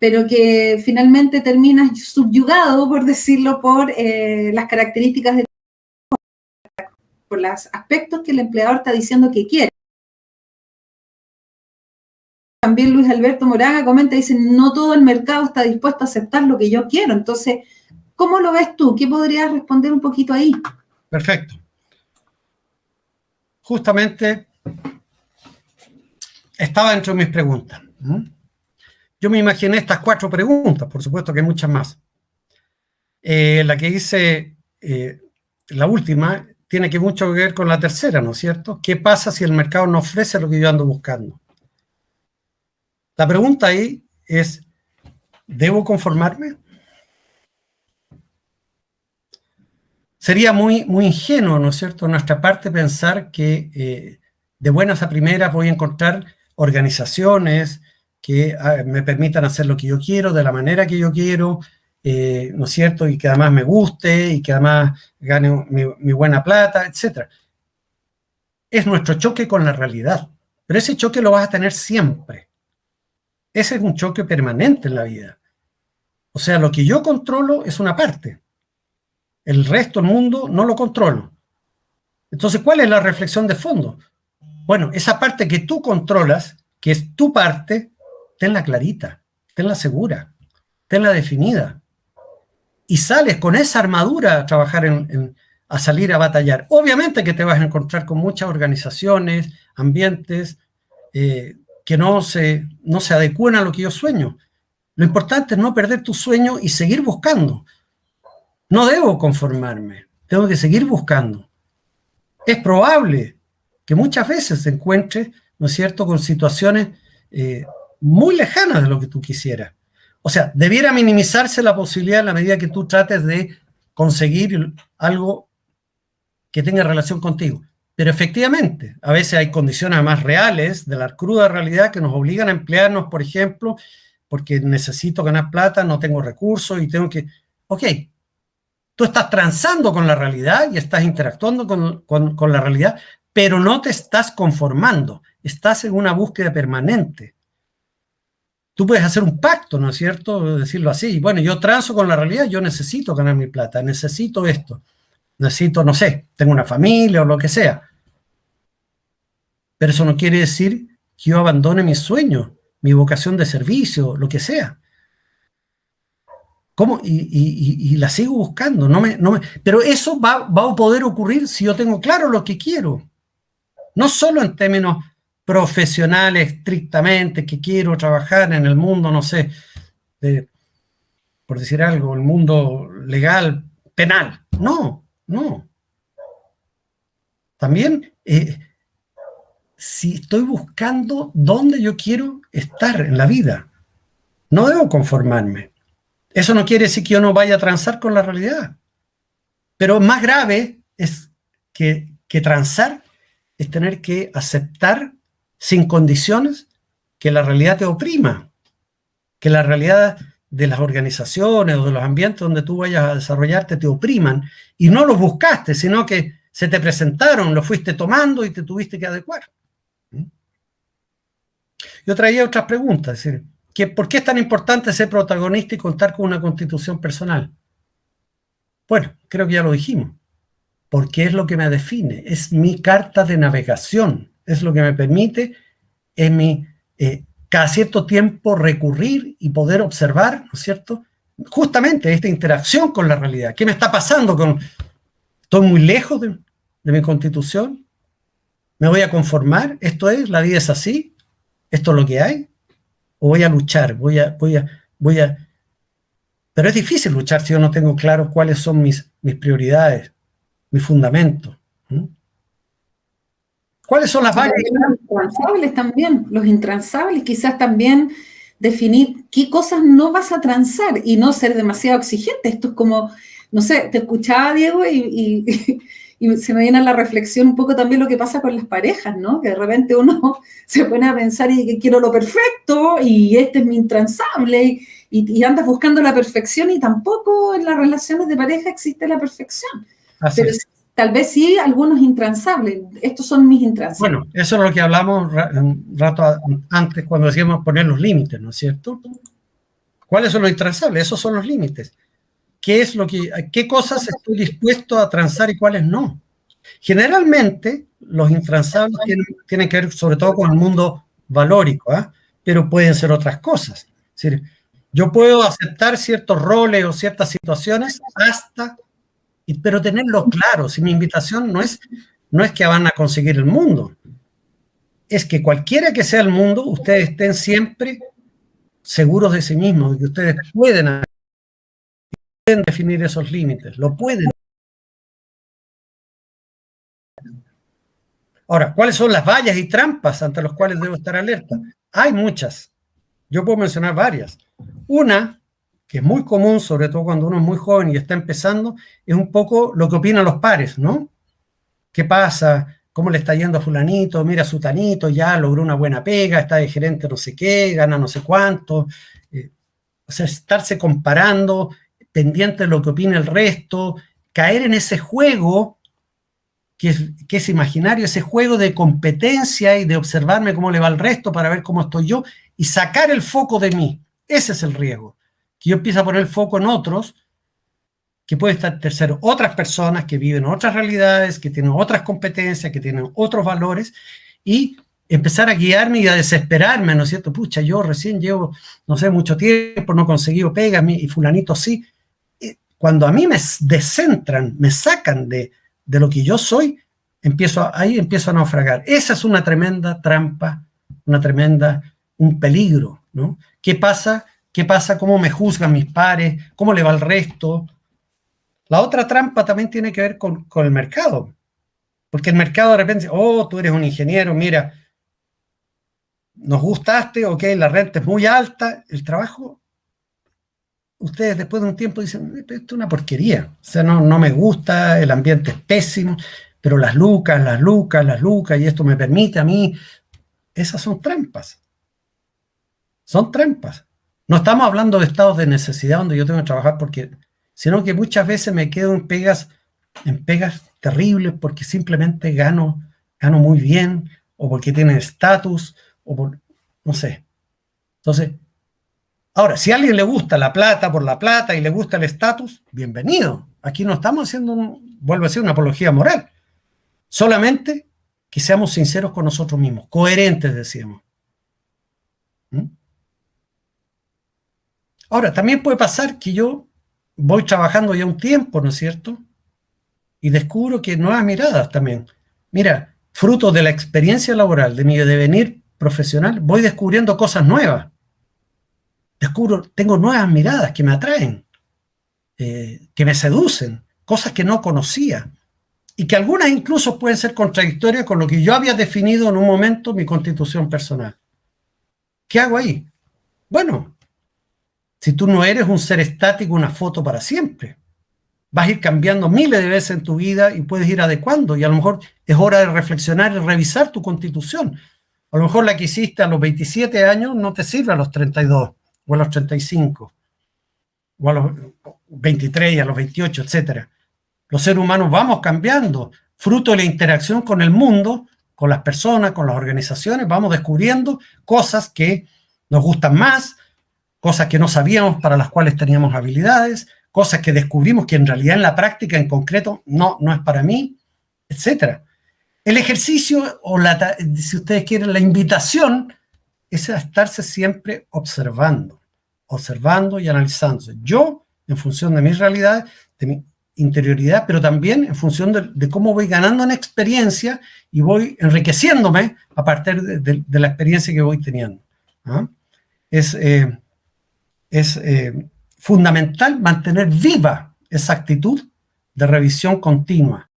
pero que finalmente terminas subyugado, por decirlo, por las características por los aspectos que el empleador está diciendo que quiere. También Luis Alberto Moraga comenta, dice, no todo el mercado está dispuesto a aceptar lo que yo quiero. Entonces, ¿cómo lo ves tú? ¿Qué podrías responder un poquito ahí? Perfecto. Justamente estaba dentro de mis preguntas. Yo me imaginé estas 4 preguntas, por supuesto que hay muchas más. La que hice, la última, tiene que mucho que ver con la tercera, ¿no es cierto? ¿Qué pasa si el mercado no ofrece lo que yo ando buscando? La pregunta ahí es, ¿debo conformarme? Sería muy, muy ingenuo, ¿no es cierto?, de nuestra parte pensar que de buenas a primeras voy a encontrar organizaciones que me permitan hacer lo que yo quiero, de la manera que yo quiero, ¿no es cierto?, y que además me guste, y que además gane mi buena plata, etc. Es nuestro choque con la realidad, pero ese choque lo vas a tener siempre. Ese es un choque permanente en la vida. O sea, lo que yo controlo es una parte. El resto del mundo no lo controlo. Entonces, ¿cuál es la reflexión de fondo? Bueno, esa parte que tú controlas, que es tu parte, tenla clarita, tenla segura, tenla definida. Y sales con esa armadura a trabajar a salir a batallar. Obviamente que te vas a encontrar con muchas organizaciones, ambientes, que no se adecúan a lo que yo sueño. Lo importante es no perder tu sueño y seguir buscando. No debo conformarme, tengo que seguir buscando. Es probable que muchas veces te encuentres, ¿no es cierto?, con situaciones muy lejanas de lo que tú quisieras. O sea, debiera minimizarse la posibilidad en la medida que tú trates de conseguir algo que tenga relación contigo. Pero efectivamente, a veces hay condiciones más reales de la cruda realidad que nos obligan a emplearnos, por ejemplo, porque necesito ganar plata, no tengo recursos y tengo que... Ok, tú estás transando con la realidad y estás interactuando con la realidad, pero no te estás conformando, estás en una búsqueda permanente. Tú puedes hacer un pacto, ¿no es cierto?, decirlo así. Bueno, yo transo con la realidad, yo necesito ganar mi plata, necesito esto, necesito, no sé, tengo una familia o lo que sea. Pero eso no quiere decir que yo abandone mis sueños, mi vocación de servicio, lo que sea. ¿Cómo? Y la sigo buscando. Pero eso va a poder ocurrir si yo tengo claro lo que quiero. No solo en términos profesionales estrictamente, que quiero trabajar en el mundo, no sé, por decir algo, el mundo legal, penal. No. También, si estoy buscando dónde yo quiero estar en la vida, no debo conformarme. Eso no quiere decir que yo no vaya a transar con la realidad. Pero más grave es que transar es tener que aceptar sin condiciones que la realidad te oprima, que la realidad de las organizaciones o de los ambientes donde tú vayas a desarrollarte te opriman y no los buscaste, sino que se te presentaron, los fuiste tomando y te tuviste que adecuar. Yo traía otras preguntas, es decir, ¿por qué es tan importante ser protagonista y contar con una constitución personal? Bueno, creo que ya lo dijimos, porque es lo que me define, es mi carta de navegación, es lo que me permite cada cierto tiempo recurrir y poder observar, ¿no es cierto?, justamente esta interacción con la realidad. ¿Qué me está pasando? ¿Estoy muy lejos de mi constitución? ¿Me voy a conformar? ¿Esto es? ¿La vida es así? ¿Esto es lo que hay? ¿O voy a luchar? Pero es difícil luchar si yo no tengo claro cuáles son mis prioridades, mis fundamentos. ¿Cuáles son las varias? Los intransables también, los intransables, quizás también definir qué cosas no vas a transar y no ser demasiado exigente. Esto es como, no sé, te escuchaba, Diego, y se me viene a la reflexión un poco también lo que pasa con las parejas, ¿no? Que de repente uno se pone a pensar y que quiero lo perfecto y este es mi intransable y andas buscando la perfección y tampoco en las relaciones de pareja existe la perfección. Así pero es. Tal vez sí algunos intransables. Estos son mis intransables. Bueno, eso es lo que hablamos un rato antes cuando decíamos poner los límites, ¿no es cierto? ¿Cuáles son los intransables? Esos son los límites. ¿Qué cosas estoy dispuesto a transar y cuáles no? Generalmente, los intransables tienen que ver sobre todo con el mundo valórico, ¿eh? Pero pueden ser otras cosas. Es decir, yo puedo aceptar ciertos roles o ciertas situaciones pero tenerlo claro. Si mi invitación no es que van a conseguir el mundo, es que cualquiera que sea el mundo, ustedes estén siempre seguros de sí mismos, de que ustedes pueden definir esos límites, lo pueden. Ahora, ¿cuáles son las vallas y trampas ante las cuales debo estar alerta? Hay muchas. Yo puedo mencionar varias. Una, que es muy común, sobre todo cuando uno es muy joven y está empezando, es un poco lo que opinan los pares, ¿no? ¿Qué pasa? ¿Cómo le está yendo a fulanito? Mira, sutanito, ya logró una buena pega, está de gerente no sé qué, gana no sé cuánto. O sea, estarse comparando, pendiente de lo que opina el resto, caer en ese juego que es imaginario, ese juego de competencia y de observarme cómo le va al resto para ver cómo estoy yo y sacar el foco de mí. Ese es el riesgo. Que yo empiezo a poner el foco en otros, que puede estar tercero, otras personas que viven otras realidades, que tienen otras competencias, que tienen otros valores, y empezar a guiarme y a desesperarme, ¿no es cierto? Pucha, yo recién llevo, no sé, mucho tiempo, no he conseguido pegas, y fulanito sí. Cuando a mí me descentran, me sacan de lo que yo soy, ahí empiezo a naufragar. Esa es una tremenda trampa, un peligro, ¿no? ¿Qué pasa? ¿Cómo me juzgan mis pares? ¿Cómo le va al resto? La otra trampa también tiene que ver con el mercado, porque el mercado de repente, oh, tú eres un ingeniero, mira, nos gustaste, ok, la renta es muy alta, el trabajo, ustedes después de un tiempo dicen, esto es una porquería, o sea, no me gusta, el ambiente es pésimo, pero las lucas, y esto me permite a mí, esas son trampas. No estamos hablando de estados de necesidad donde yo tengo que trabajar sino que muchas veces me quedo en pegas terribles porque simplemente gano muy bien, o porque tienen estatus, no sé. Entonces, ahora, si a alguien le gusta la plata por la plata y le gusta el estatus, bienvenido. Aquí no estamos haciendo, vuelvo a decir, una apología moral. Solamente que seamos sinceros con nosotros mismos, coherentes, decíamos. Ahora, también puede pasar que yo voy trabajando ya un tiempo, ¿no es cierto? Y descubro que nuevas miradas también. Mira, fruto de la experiencia laboral, de mi devenir profesional, voy descubriendo cosas nuevas. Tengo nuevas miradas que me atraen, que me seducen, cosas que no conocía, y que algunas incluso pueden ser contradictorias con lo que yo había definido en un momento mi constitución personal. ¿Qué hago ahí? Bueno, si tú no eres un ser estático, una foto para siempre, vas a ir cambiando miles de veces en tu vida y puedes ir adecuando, y a lo mejor es hora de reflexionar y revisar tu constitución. A lo mejor la que hiciste a los 27 años no te sirve a los 32 o a los 35 o a los 23 y a los 28, etc. Los seres humanos vamos cambiando, fruto de la interacción con el mundo, con las personas, con las organizaciones, vamos descubriendo cosas que nos gustan más, cosas que no sabíamos para las cuales teníamos habilidades, cosas que descubrimos que en realidad en la práctica, en concreto, no es para mí, etc. El ejercicio, si ustedes quieren, la invitación, es a estarse siempre observando y analizándose. Yo, en función de mis realidades, de mi interioridad, pero también en función de cómo voy ganando en experiencia y voy enriqueciéndome a partir de la experiencia que voy teniendo. ¿Ah? Es fundamental mantener viva esa actitud de revisión continua.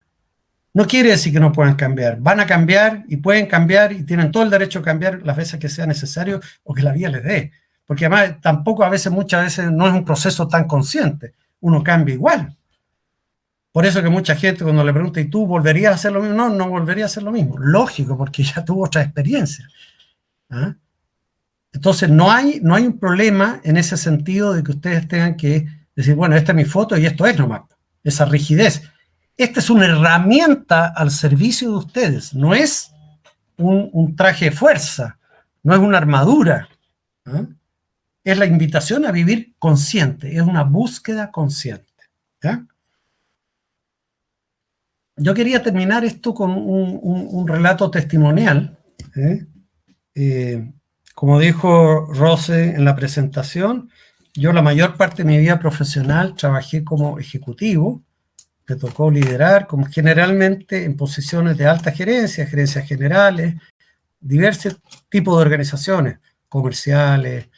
No quiere decir que no puedan cambiar. Van a cambiar y pueden cambiar y tienen todo el derecho a cambiar las veces que sea necesario o que la vida les dé. Porque además tampoco muchas veces no es un proceso tan consciente. Uno cambia igual. Por eso que mucha gente cuando le pregunta, ¿y tú volverías a hacer lo mismo? No volvería a hacer lo mismo. Lógico, porque ya tuvo otra experiencia. ¿Ah? Entonces no hay un problema en ese sentido de que ustedes tengan que decir, bueno, esta es mi foto y esto es nomás. Esa rigidez. Esta es una herramienta al servicio de ustedes. No es un traje de fuerza. No es una armadura. ¿Ah? es la invitación a vivir consciente, es una búsqueda consciente. ¿Ya? Yo quería terminar esto con un relato testimonial. Como dijo Rose en la presentación, yo la mayor parte de mi vida profesional trabajé como ejecutivo, me tocó liderar como generalmente en posiciones de alta gerencia, gerencias generales, diversos tipos de organizaciones, comerciales,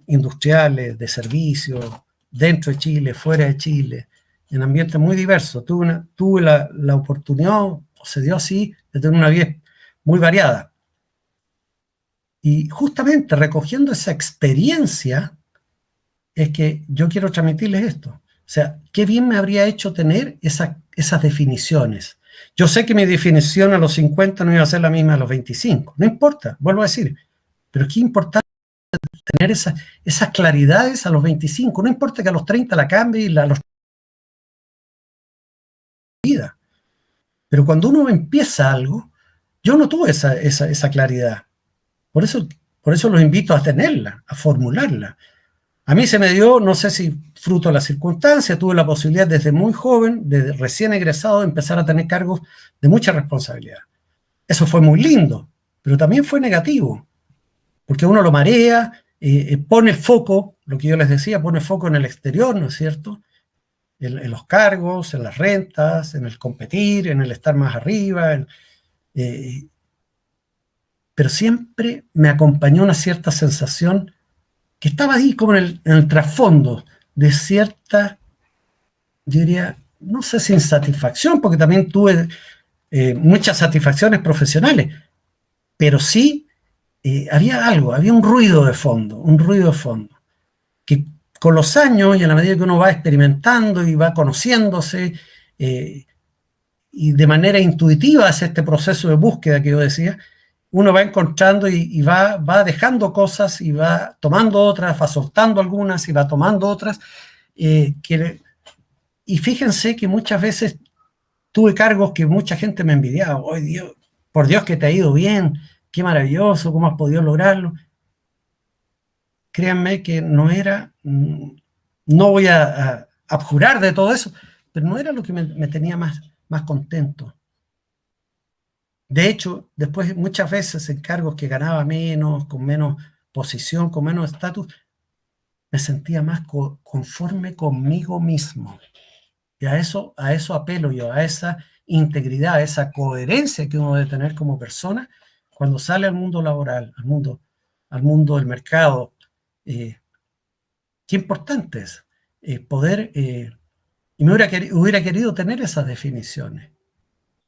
industriales, de servicios, dentro de Chile, fuera de Chile, en ambientes muy diversos. Tuve la oportunidad, o se dio así, de tener una vida muy variada. Y justamente recogiendo esa experiencia es que yo quiero transmitirles esto. O sea, qué bien me habría hecho tener esas definiciones. Yo sé que mi definición a los 50 no iba a ser la misma a los 25. No importa, vuelvo a decir. Pero qué importante tener esas claridades a los 25. No importa que a los 30 la cambie y a los vida. Pero cuando uno empieza algo, yo no tuve esa claridad. Por eso los invito a tenerla, a formularla. A mí se me dio, no sé si fruto de la circunstancia, tuve la posibilidad desde muy joven, desde recién egresado, de empezar a tener cargos de mucha responsabilidad. Eso fue muy lindo, pero también fue negativo, porque uno lo marea, pone foco, lo que yo les decía, pone foco en el exterior, ¿no es cierto? En los cargos, en las rentas, en el competir, en el estar más arriba, pero siempre me acompañó una cierta sensación que estaba ahí como en el trasfondo de cierta, yo diría, no sé si insatisfacción, porque también tuve muchas satisfacciones profesionales, pero sí había algo, había un ruido de fondo, que con los años y a la medida que uno va experimentando y va conociéndose, y de manera intuitiva hace este proceso de búsqueda que yo decía, uno va encontrando y va dejando cosas y va tomando otras, va soltando algunas y va tomando otras. Y fíjense que muchas veces tuve cargos que mucha gente me envidiaba. ¡Oh, Dios! Por Dios que te ha ido bien, qué maravilloso, cómo has podido lograrlo. Créanme que no era, no voy a abjurar de todo eso, pero no era lo que me tenía más contento. De hecho, después muchas veces en cargos que ganaba menos, con menos posición, con menos estatus, me sentía más conforme conmigo mismo. Y a eso apelo yo, a esa integridad, a esa coherencia que uno debe tener como persona cuando sale al mundo laboral, al mundo del mercado. Qué importante es poder, y me hubiera querido tener esas definiciones.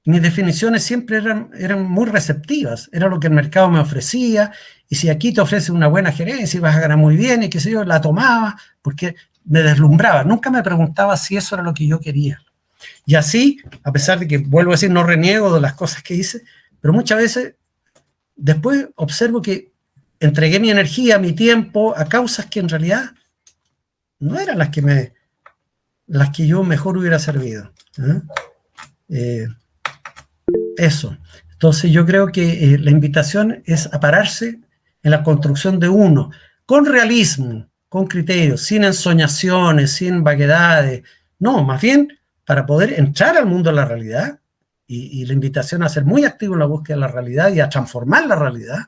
Mis definiciones siempre eran muy receptivas, era lo que el mercado me ofrecía, y si aquí te ofrece una buena gerencia y vas a ganar muy bien, y qué sé yo, la tomaba, porque me deslumbraba, nunca me preguntaba si eso era lo que yo quería. Y así, a pesar de que, vuelvo a decir, no reniego de las cosas que hice, pero muchas veces después observo que entregué mi energía, mi tiempo, a causas que en realidad no eran las que yo mejor hubiera servido. Eso. Entonces yo creo que la invitación es a pararse en la construcción de uno, con realismo, con criterios, sin ensoñaciones, sin vaguedades. No, más bien para poder entrar al mundo de la realidad, y la invitación a ser muy activo en la búsqueda de la realidad y a transformar la realidad,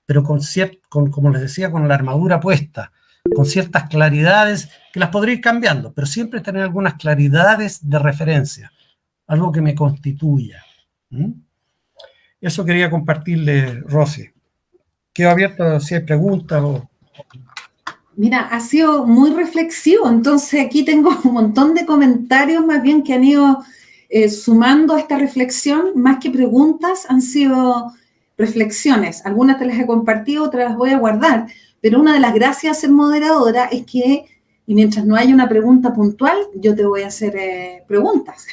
pero como les decía, con la armadura puesta, con ciertas claridades que las podría ir cambiando, pero siempre tener algunas claridades de referencia, algo que me constituya. Eso quería compartirle, Rosy. Quedo abierto si hay preguntas o... Mira, ha sido muy reflexivo, entonces aquí tengo un montón de comentarios más bien que han ido sumando a esta reflexión, más que preguntas, han sido reflexiones. Algunas te las he compartido, otras las voy a guardar, pero una de las gracias de ser moderadora es que, y mientras no haya una pregunta puntual, yo te voy a hacer preguntas.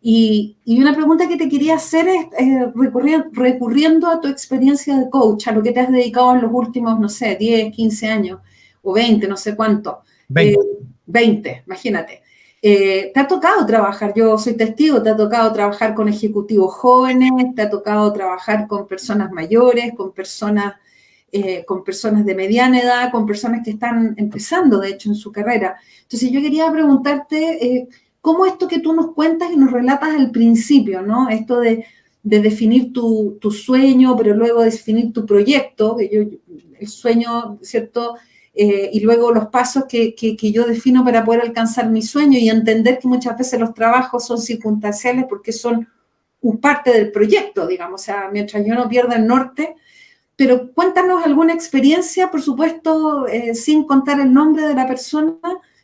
Y una pregunta que te quería hacer es, recurriendo a tu experiencia de coach, a lo que te has dedicado en los últimos, no sé, 10, 15 años, o 20, no sé cuánto. 20, imagínate. Te ha tocado trabajar, yo soy testigo, te ha tocado trabajar con ejecutivos jóvenes, te ha tocado trabajar con personas mayores, con personas con personas de mediana edad, con personas que están empezando, de hecho, en su carrera. Entonces yo quería preguntarte, ¿cómo esto que tú nos cuentas y nos relatas al principio, ¿no? Esto de definir tu sueño, pero luego definir tu proyecto, el sueño, ¿cierto? Y luego los pasos que yo defino para poder alcanzar mi sueño y entender que muchas veces los trabajos son circunstanciales porque son parte del proyecto, digamos, o sea, mientras yo no pierda el norte. Pero cuéntanos alguna experiencia, por supuesto, sin contar el nombre de la persona,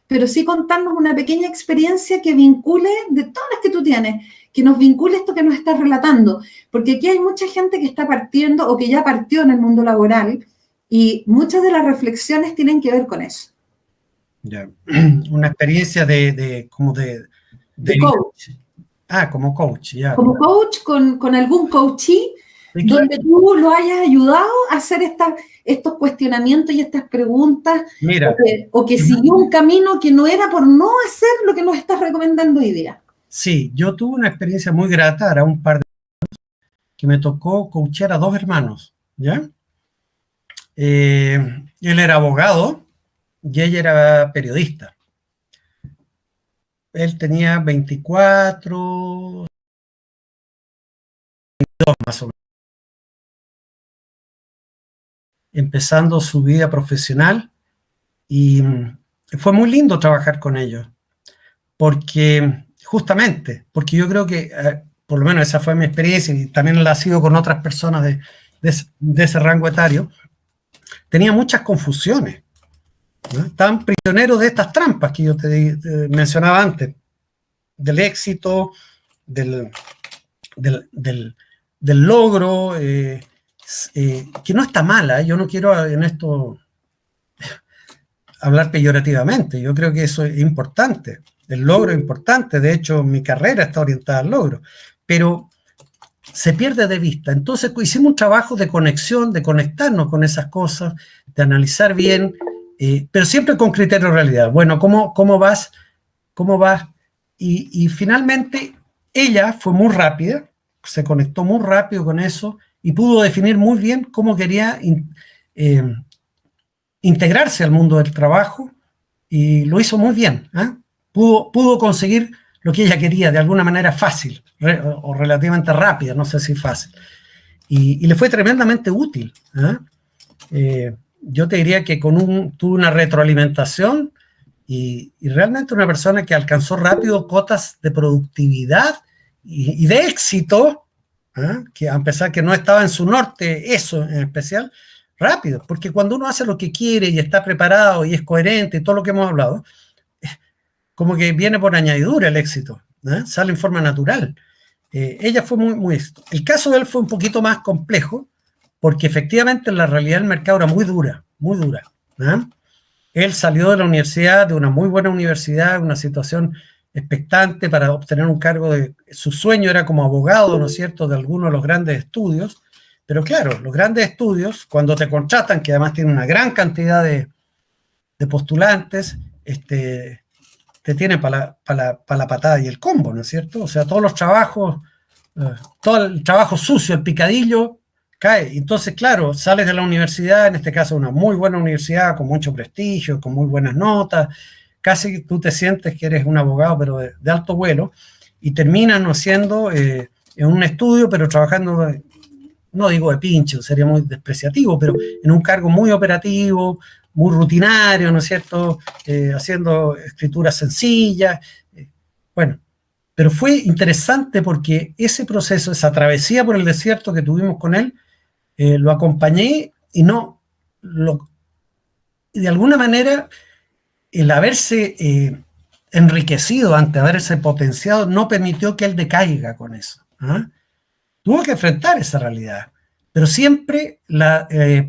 pero sí contarnos una pequeña experiencia que vincule, de todas las que tú tienes, que nos vincule esto que nos estás relatando, porque aquí hay mucha gente que está partiendo o que ya partió en el mundo laboral y muchas de las reflexiones tienen que ver con eso. Ya. Una experiencia de coach. Como coach, ya. Como coach con algún coachee, Sí, donde tú lo hayas ayudado a hacer estos cuestionamientos y estas preguntas, mira, o que siguió un camino que no era por no hacer lo que nos estás recomendando hoy día. Sí, yo tuve una experiencia muy grata, era un par de años, que me tocó coachear a 2 hermanos, ¿ya? Él era abogado y ella era periodista. Él tenía 24, 22 más o menos, empezando su vida profesional, y fue muy lindo trabajar con ellos, porque yo creo que, por lo menos esa fue mi experiencia, y también la ha sido con otras personas de ese rango etario, tenía muchas confusiones, ¿no? Estaban prisioneros de estas trampas que yo te mencionaba antes, del éxito, del logro, que no está mala. Yo no quiero en esto hablar peyorativamente, yo creo que eso es importante, el logro es importante, de hecho mi carrera está orientada al logro, pero se pierde de vista. Entonces hicimos un trabajo de conexión, de conectarnos con esas cosas, de analizar bien, pero siempre con criterio de realidad. Bueno, ¿cómo vas? Y finalmente ella fue muy rápida, se conectó muy rápido con eso y pudo definir muy bien cómo quería integrarse al mundo del trabajo, y lo hizo muy bien, ¿eh? Pudo conseguir lo que ella quería de alguna manera fácil, o relativamente rápida, no sé si fácil, y le fue tremendamente útil, ¿eh? Yo te diría que tuvo una retroalimentación y realmente una persona que alcanzó rápido cotas de productividad y de éxito, ¿eh? Que a pesar que no estaba en su norte, eso en especial, rápido, porque cuando uno hace lo que quiere y está preparado y es coherente y todo lo que hemos hablado, como que viene por añadidura el éxito, ¿eh? Sale en forma natural. Ella fue muy éxito. El caso de él fue un poquito más complejo, porque efectivamente la realidad del mercado era muy dura, ¿eh? Él salió de la universidad, de una muy buena universidad, una situación expectante para obtener un cargo su sueño era como abogado, ¿no es cierto?, de alguno de los grandes estudios. Pero claro, los grandes estudios, cuando te contratan, que además tienen una gran cantidad de postulantes, te tienen para la patada y el combo, ¿no es cierto? O sea, todos los trabajos, todo el trabajo sucio, el picadillo, cae. Entonces, claro, sales de la universidad, en este caso una muy buena universidad, con mucho prestigio, con muy buenas notas, casi tú te sientes que eres un abogado, pero de alto vuelo, y terminas, ¿no?, siendo en un estudio, pero trabajando, no digo de pinche, sería muy despreciativo, pero en un cargo muy operativo, muy rutinario, ¿no es cierto?, haciendo escrituras sencillas. Bueno, pero fue interesante porque ese proceso, esa travesía por el desierto que tuvimos con él, lo acompañé y de alguna manera, el haberse enriquecido antes de haberse potenciado no permitió que él decaiga con eso, ¿eh? Tuvo que enfrentar esa realidad, pero siempre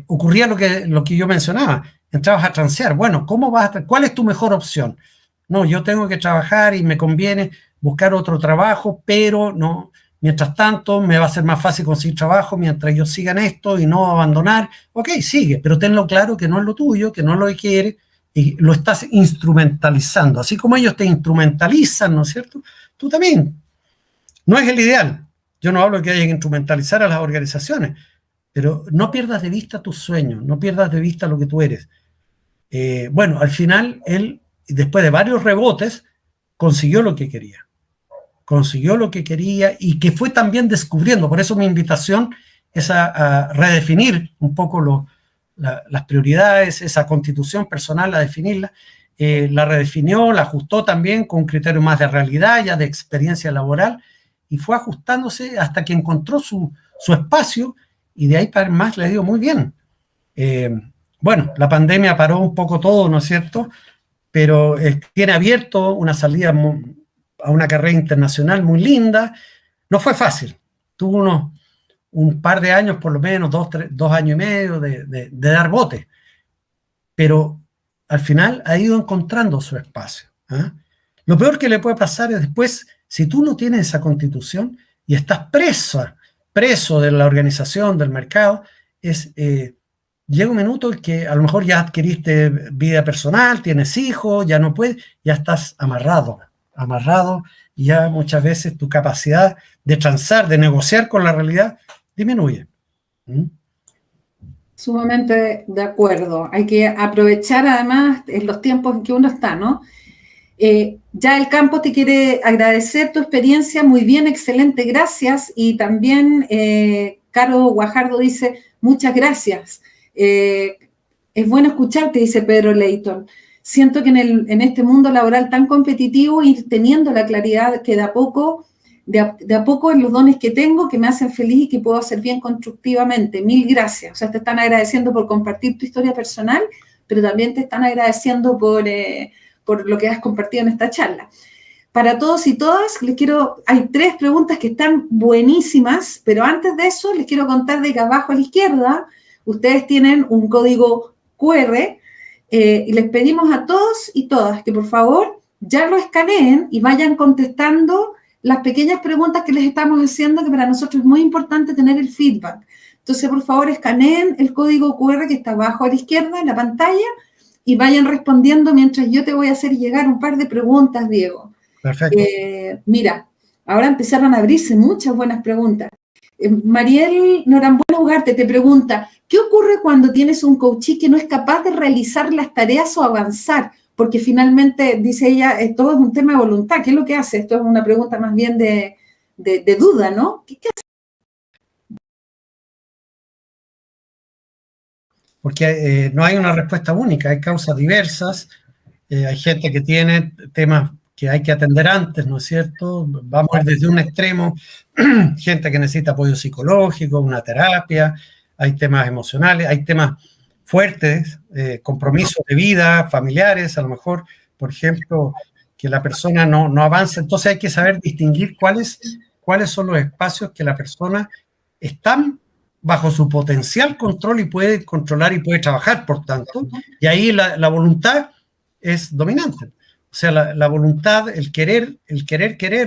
ocurría lo que yo mencionaba, entrabas a transear. Bueno, ¿cuál es tu mejor opción? No, yo tengo que trabajar y me conviene buscar otro trabajo, pero no, mientras tanto me va a ser más fácil conseguir trabajo mientras ellos sigan esto y no abandonar. Ok, sigue, pero tenlo claro que no es lo tuyo, que no es lo que quieres, y lo estás instrumentalizando. Así como ellos te instrumentalizan, ¿no es cierto?, tú también. No es el ideal. Yo no hablo de que haya que instrumentalizar a las organizaciones, pero no pierdas de vista tus sueños, no pierdas de vista lo que tú eres. Bueno, al final él, después de varios rebotes, consiguió lo que quería. Consiguió lo que quería y que fue también descubriendo. Por eso mi invitación es a redefinir un poco las prioridades, esa constitución personal, a definirla. La redefinió, la ajustó también con un criterio más de realidad, ya de experiencia laboral, y fue ajustándose hasta que encontró su espacio, y de ahí para más le dio muy bien. Bueno, la pandemia paró un poco todo, ¿no es cierto? Pero tiene abierto una salida a una carrera internacional muy linda. No fue fácil. Tuvo un par de años, por lo menos, 2 años y medio de dar bote. Pero al final ha ido encontrando su espacio. ¿Eh? Lo peor que le puede pasar es después, si tú no tienes esa constitución y estás preso de la organización, del mercado, llega un minuto en que a lo mejor ya adquiriste vida personal, tienes hijos, ya no puedes, ya estás amarrado, y ya muchas veces tu capacidad de transar, de negociar con la realidad, disminuye. ¿Mm? Sumamente de acuerdo. Hay que aprovechar además en los tiempos en que uno está, ¿no? Ya el campo te quiere agradecer tu experiencia, muy bien, excelente, gracias. Y también Caro Guajardo dice, muchas gracias. Es bueno escucharte, dice Pedro Leighton. Siento que en este mundo laboral tan competitivo, ir teniendo la claridad que de a poco en los dones que tengo, que me hacen feliz y que puedo hacer bien constructivamente. Mil gracias. O sea, te están agradeciendo por compartir tu historia personal, pero también te están agradeciendo por lo que has compartido en esta charla. Para todos y todas, hay 3 preguntas que están buenísimas, pero antes de eso les quiero contar de que abajo a la izquierda ustedes tienen un código QR y les pedimos a todos y todas que por favor ya lo escaneen y vayan contestando las pequeñas preguntas que les estamos haciendo, que para nosotros es muy importante tener el feedback. Entonces, por favor, escaneen el código QR que está abajo a la izquierda en la pantalla y vayan respondiendo mientras yo te voy a hacer llegar un par de preguntas, Diego. Perfecto. Mira, ahora empezaron a abrirse muchas buenas preguntas. Mariel Norambuena Ugarte te pregunta, ¿qué ocurre cuando tienes un coachee que no es capaz de realizar las tareas o avanzar? Porque finalmente, dice ella, todo es un tema de voluntad. ¿Qué es lo que hace? Esto es una pregunta más bien de duda, ¿no? ¿Qué hace? Porque no hay una respuesta única, hay causas diversas, hay gente que tiene temas que hay que atender antes, ¿no es cierto? Vamos a ir desde un extremo, gente que necesita apoyo psicológico, una terapia, hay temas emocionales, hay temas fuertes, compromisos de vida, familiares, a lo mejor, por ejemplo, que la persona no avanza. Entonces hay que saber distinguir cuáles son los espacios que la persona está bajo su potencial control y puede controlar y puede trabajar, por tanto, y ahí la voluntad es dominante. O sea, la voluntad, el querer,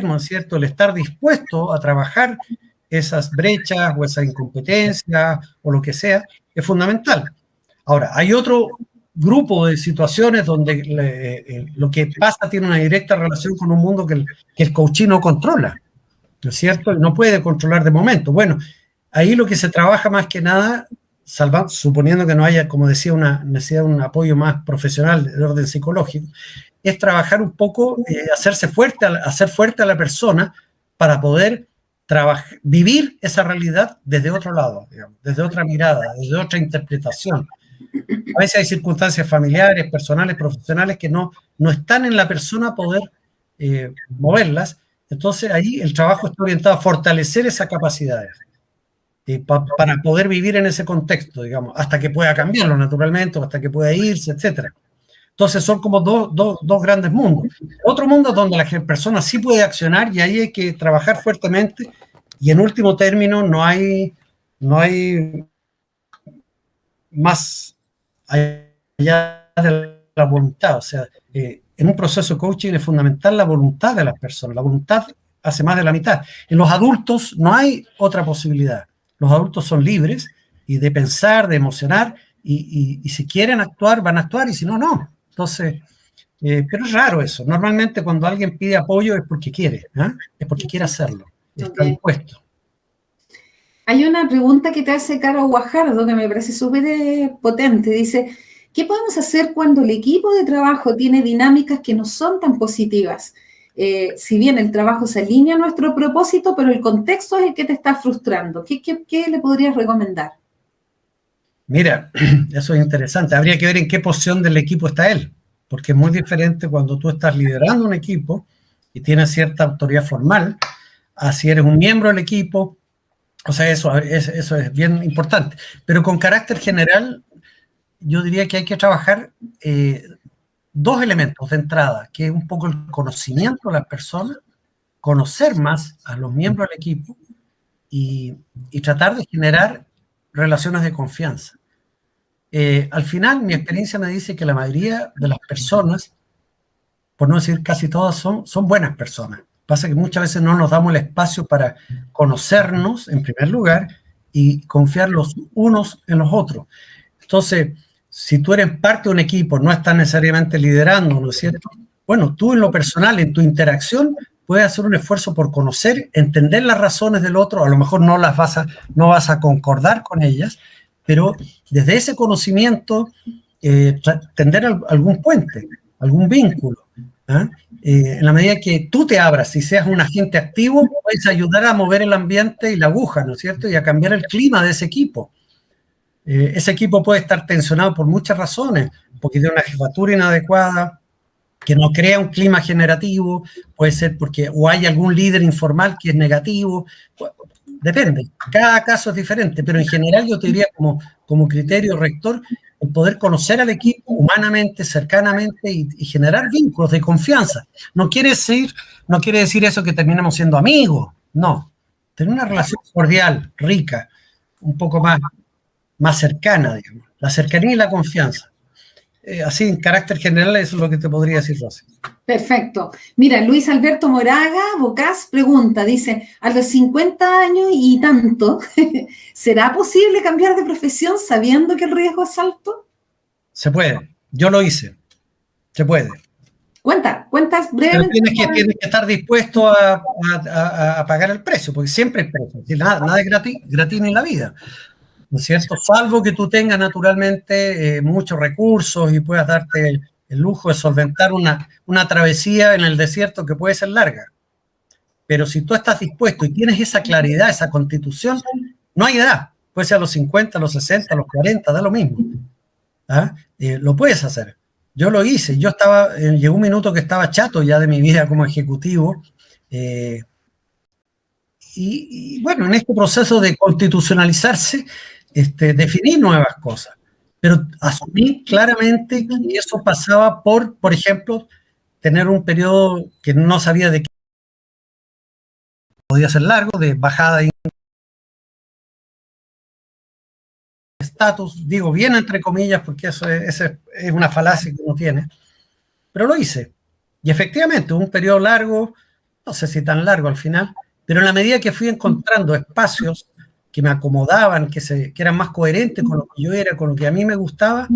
¿no es cierto? El estar dispuesto a trabajar esas brechas o esa incompetencia o lo que sea, es fundamental. Ahora, hay otro grupo de situaciones donde lo que pasa tiene una directa relación con un mundo que el coaching no controla, ¿no es cierto? Y no puede controlar de momento. Bueno, ahí lo que se trabaja más que nada, suponiendo que no haya, como decía, una necesidad de un apoyo más profesional de orden psicológico, es trabajar un poco, hacer fuerte a la persona para poder vivir esa realidad desde otro lado, digamos, desde otra mirada, desde otra interpretación. A veces hay circunstancias familiares, personales, profesionales que no están en la persona poder moverlas. Entonces ahí el trabajo está orientado a fortalecer esas capacidades para poder vivir en ese contexto, digamos, hasta que pueda cambiarlo naturalmente, o hasta que pueda irse, etc. Entonces son como dos grandes mundos. Otro mundo donde la persona sí puede accionar y ahí hay que trabajar fuertemente y en último término no hay más allá de la voluntad. O sea, en un proceso de coaching es fundamental la voluntad de las personas. La voluntad hace más de la mitad. En los adultos no hay otra posibilidad. Los adultos son libres y de pensar, de emocionar, y si quieren actuar, van a actuar, y si no, no. Entonces, pero es raro eso. Normalmente cuando alguien pide apoyo es porque quiere, es porque quiere hacerlo, está dispuesto. Hay una pregunta que te hace Caro Guajardo que me parece súper potente. Dice, ¿qué podemos hacer cuando el equipo de trabajo tiene dinámicas que no son tan positivas? Si bien el trabajo se alinea a nuestro propósito, pero el contexto es el que te está frustrando. ¿Qué le podrías recomendar? Mira, eso es interesante. Habría que ver en qué posición del equipo está él, porque es muy diferente cuando tú estás liderando un equipo y tienes cierta autoridad formal, a si eres un miembro del equipo. O sea, eso es bien importante. Pero con carácter general, yo diría que hay que trabajar dos elementos de entrada, que es un poco el conocimiento de las personas, conocer más a los miembros del equipo y tratar de generar relaciones de confianza. Al final, mi experiencia me dice que la mayoría de las personas, por no decir casi todas, son buenas personas. Pasa que muchas veces no nos damos el espacio para conocernos, en primer lugar, y confiar los unos en los otros. Entonces, si tú eres parte de un equipo, no estás necesariamente liderando, ¿no es cierto? Bueno, tú en lo personal, en tu interacción, puedes hacer un esfuerzo por conocer, entender las razones del otro, a lo mejor no vas a concordar con ellas, pero desde ese conocimiento tender algún puente, algún vínculo. ¿Ah? En la medida que tú te abras y seas un agente activo, puedes ayudar a mover el ambiente y la aguja, ¿no es cierto? Y a cambiar el clima de ese equipo. Ese equipo puede estar tensionado por muchas razones, porque tiene una jefatura inadecuada, que no crea un clima generativo, puede ser porque o hay algún líder informal que es negativo, depende, cada caso es diferente, pero en general yo te diría como criterio rector, el poder conocer al equipo humanamente, cercanamente y generar vínculos de confianza. No quiere decir eso que terminamos siendo amigos, no. Tener una relación cordial, rica, un poco más cercana, digamos. La cercanía y la confianza. Así, en carácter general, eso es lo que te podría decir, Rosy. Perfecto. Mira, Luis Alberto Moraga, Bocas, pregunta, dice, a los 50 años y tanto, ¿será posible cambiar de profesión sabiendo que el riesgo es alto? Se puede. Yo lo hice. Se puede. Cuentas brevemente. Pero tienes que estar dispuesto a pagar el precio, porque siempre hay precio. Nada es gratis en la vida, ¿no es cierto? Salvo que tú tengas naturalmente muchos recursos y puedas darte el lujo de solventar una travesía en el desierto que puede ser larga. Pero si tú estás dispuesto y tienes esa claridad, esa constitución, no hay edad. Puede ser a los 50, a los 60, a los 40, da lo mismo. ¿Ah? Lo puedes hacer. Yo lo hice. Llegó un minuto que estaba chato ya de mi vida como ejecutivo. Y bueno, en este proceso de constitucionalizarse, definí nuevas cosas. Pero asumí claramente que eso pasaba por ejemplo, tener un periodo que no sabía de qué podía ser largo, de bajada de estatus, digo bien entre comillas, porque eso es una falacia que uno tiene, pero lo hice. Y efectivamente, un periodo largo, no sé si tan largo al final, pero en la medida que fui encontrando espacios que me acomodaban, que eran más coherentes con lo que yo era, con lo que a mí me gustaba,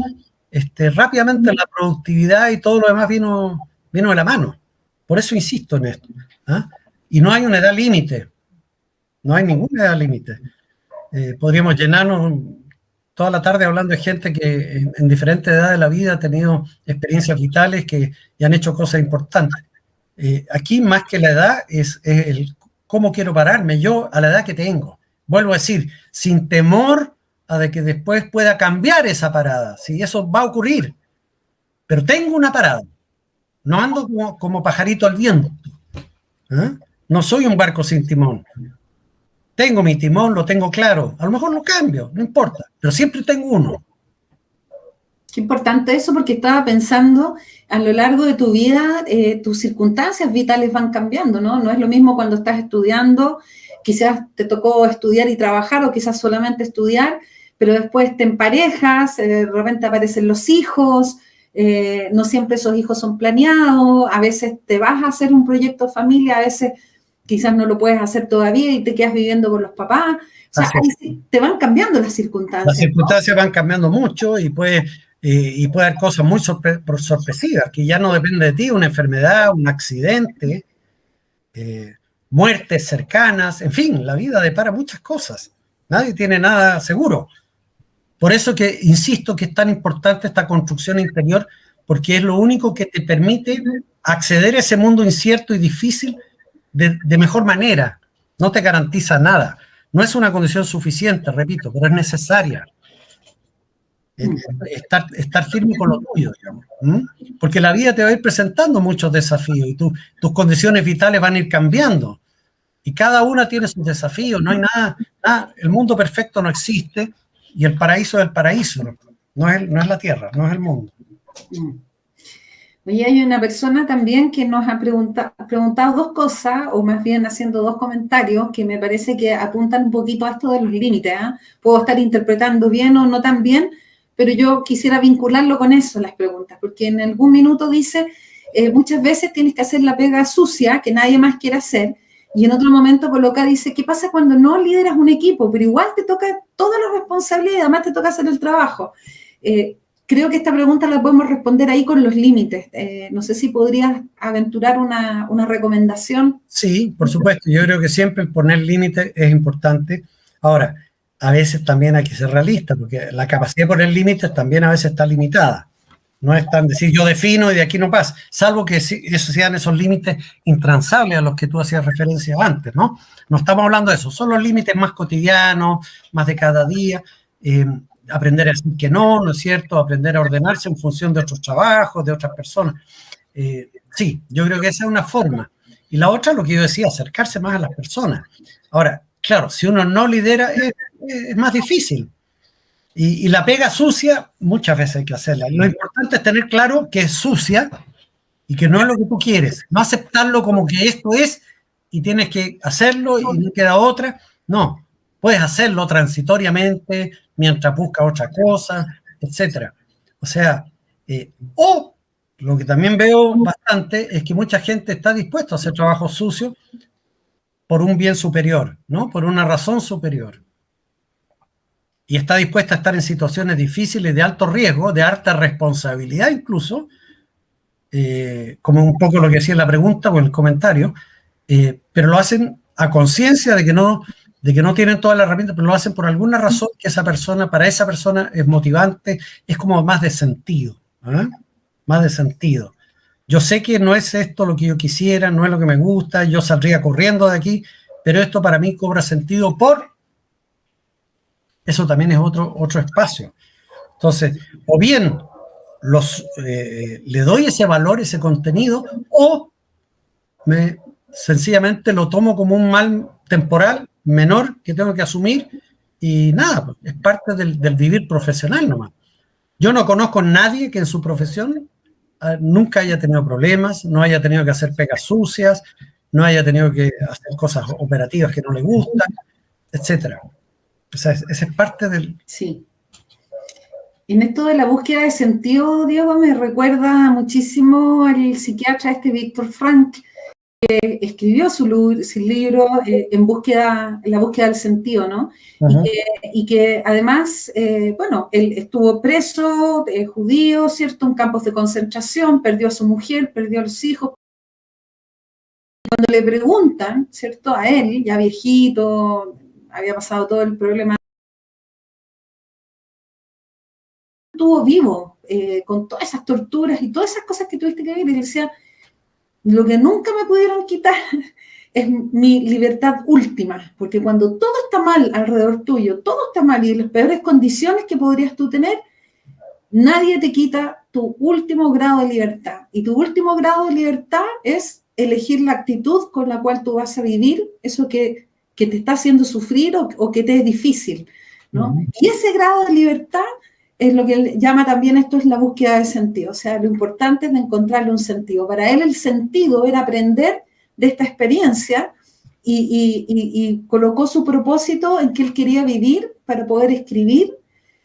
rápidamente la productividad y todo lo demás vino de la mano. Por eso insisto en esto. ¿Ah? Y no hay una edad límite. No hay ninguna edad límite. Podríamos llenarnos toda la tarde hablando de gente que en diferentes edades de la vida ha tenido experiencias vitales y han hecho cosas importantes. Aquí, más que la edad, es el cómo quiero pararme yo a la edad que tengo. Vuelvo a decir, sin temor a de que después pueda cambiar esa parada. Si eso va a ocurrir. Pero tengo una parada. No ando como pajarito al viento. ¿Eh? No soy un barco sin timón. Tengo mi timón, lo tengo claro. A lo mejor lo cambio, no importa. Pero siempre tengo uno. Qué importante eso, porque estaba pensando, a lo largo de tu vida, tus circunstancias vitales van cambiando, ¿no? No es lo mismo cuando estás estudiando, quizás te tocó estudiar y trabajar, o quizás solamente estudiar, pero después te emparejas, de repente aparecen los hijos, no siempre esos hijos son planeados, a veces te vas a hacer un proyecto de familia, a veces quizás no lo puedes hacer todavía y te quedas viviendo con los papás. O sea, ahí te van cambiando las circunstancias. Las circunstancias van cambiando mucho y puede haber cosas muy sorpresivas, que ya no depende de ti, una enfermedad, un accidente, muertes cercanas, en fin, la vida depara muchas cosas. Nadie tiene nada seguro. Por eso que insisto que es tan importante esta construcción interior, porque es lo único que te permite acceder a ese mundo incierto y difícil de mejor manera. No te garantiza nada. No es una condición suficiente, repito, pero es necesaria. Estar firme con lo tuyo, digamos. Porque la vida te va a ir presentando muchos desafíos y tus condiciones vitales van a ir cambiando. Y cada una tiene sus desafíos. No hay nada, el mundo perfecto no existe y el paraíso es el paraíso. No es la tierra, no es el mundo. Oye, hay una persona también que nos ha preguntado dos cosas, o más bien haciendo dos comentarios que me parece que apuntan un poquito a esto de los límites. Puedo estar interpretando bien o no tan bien, pero yo quisiera vincularlo con eso, las preguntas, porque en algún minuto dice, muchas veces tienes que hacer la pega sucia que nadie más quiere hacer, y en otro momento coloca, dice, ¿qué pasa cuando no lideras un equipo? Pero igual te toca toda la responsabilidad y además te toca hacer el trabajo. Creo que esta pregunta la podemos responder ahí con los límites. No sé si podrías aventurar una recomendación. Sí, por supuesto. Yo creo que siempre el poner límites es importante. Ahora, a veces también hay que ser realista, porque la capacidad de poner límites también a veces está limitada. No es tan decir yo defino y de aquí no pasa, salvo que esos sean esos límites intransables a los que tú hacías referencia antes, ¿no? No estamos hablando de eso, son los límites más cotidianos, más de cada día. Aprender a decir que no, ¿no es cierto? Aprender a ordenarse en función de otros trabajos, de otras personas. Sí, yo creo que esa es una forma. Y la otra, lo que yo decía, acercarse más a las personas. Ahora, claro, si uno no lidera, es más difícil. Y la pega sucia, muchas veces hay que hacerla. Lo importante es tener claro que es sucia y que no es lo que tú quieres. No aceptarlo como que esto es y tienes que hacerlo y no queda otra. No, puedes hacerlo transitoriamente mientras buscas otra cosa, etc. O sea, o lo que también veo bastante es que mucha gente está dispuesta a hacer trabajo sucio por un bien superior, ¿no? Por una razón superior. Y está dispuesta a estar en situaciones difíciles de alto riesgo, de alta responsabilidad incluso, como un poco lo que decía en la pregunta o en el comentario, pero lo hacen a conciencia de que no tienen todas las herramientas, pero lo hacen por alguna razón que para esa persona es motivante, es como más de sentido, ¿eh? Más de sentido. Yo sé que no es esto lo que yo quisiera, no es lo que me gusta, yo saldría corriendo de aquí, pero esto para mí cobra sentido eso también es otro espacio. Entonces, o bien le doy ese valor, ese contenido, o sencillamente lo tomo como un mal temporal menor que tengo que asumir y nada, es parte del vivir profesional nomás. Yo no conozco a nadie que en su profesión nunca haya tenido problemas, no haya tenido que hacer pegas sucias, no haya tenido que hacer cosas operativas que no le gustan, etcétera. O sea, esa es parte del... Sí. En esto de la búsqueda de sentido, Diego, me recuerda muchísimo al psiquiatra Víctor Frankl, que escribió su libro en la búsqueda del sentido, ¿no? Uh-huh. Y que además, bueno, él estuvo preso, judío, ¿cierto?, en campos de concentración, perdió a su mujer, perdió a los hijos. Cuando le preguntan, ¿cierto?, a él, ya viejito, había pasado todo el problema, estuvo vivo, con todas esas torturas y todas esas cosas que tuviste que vivir, y decía, lo que nunca me pudieron quitar es mi libertad última, porque cuando todo está mal alrededor tuyo, todo está mal y en las peores condiciones que podrías tú tener, nadie te quita tu último grado de libertad. Y tu último grado de libertad es elegir la actitud con la cual tú vas a vivir eso que te está haciendo sufrir o que te es difícil, ¿no? Uh-huh. Y ese grado de libertad es lo que él llama también, esto es la búsqueda de sentido. O sea, lo importante es de encontrarle un sentido. Para él el sentido era aprender de esta experiencia y colocó su propósito en que él quería vivir para poder escribir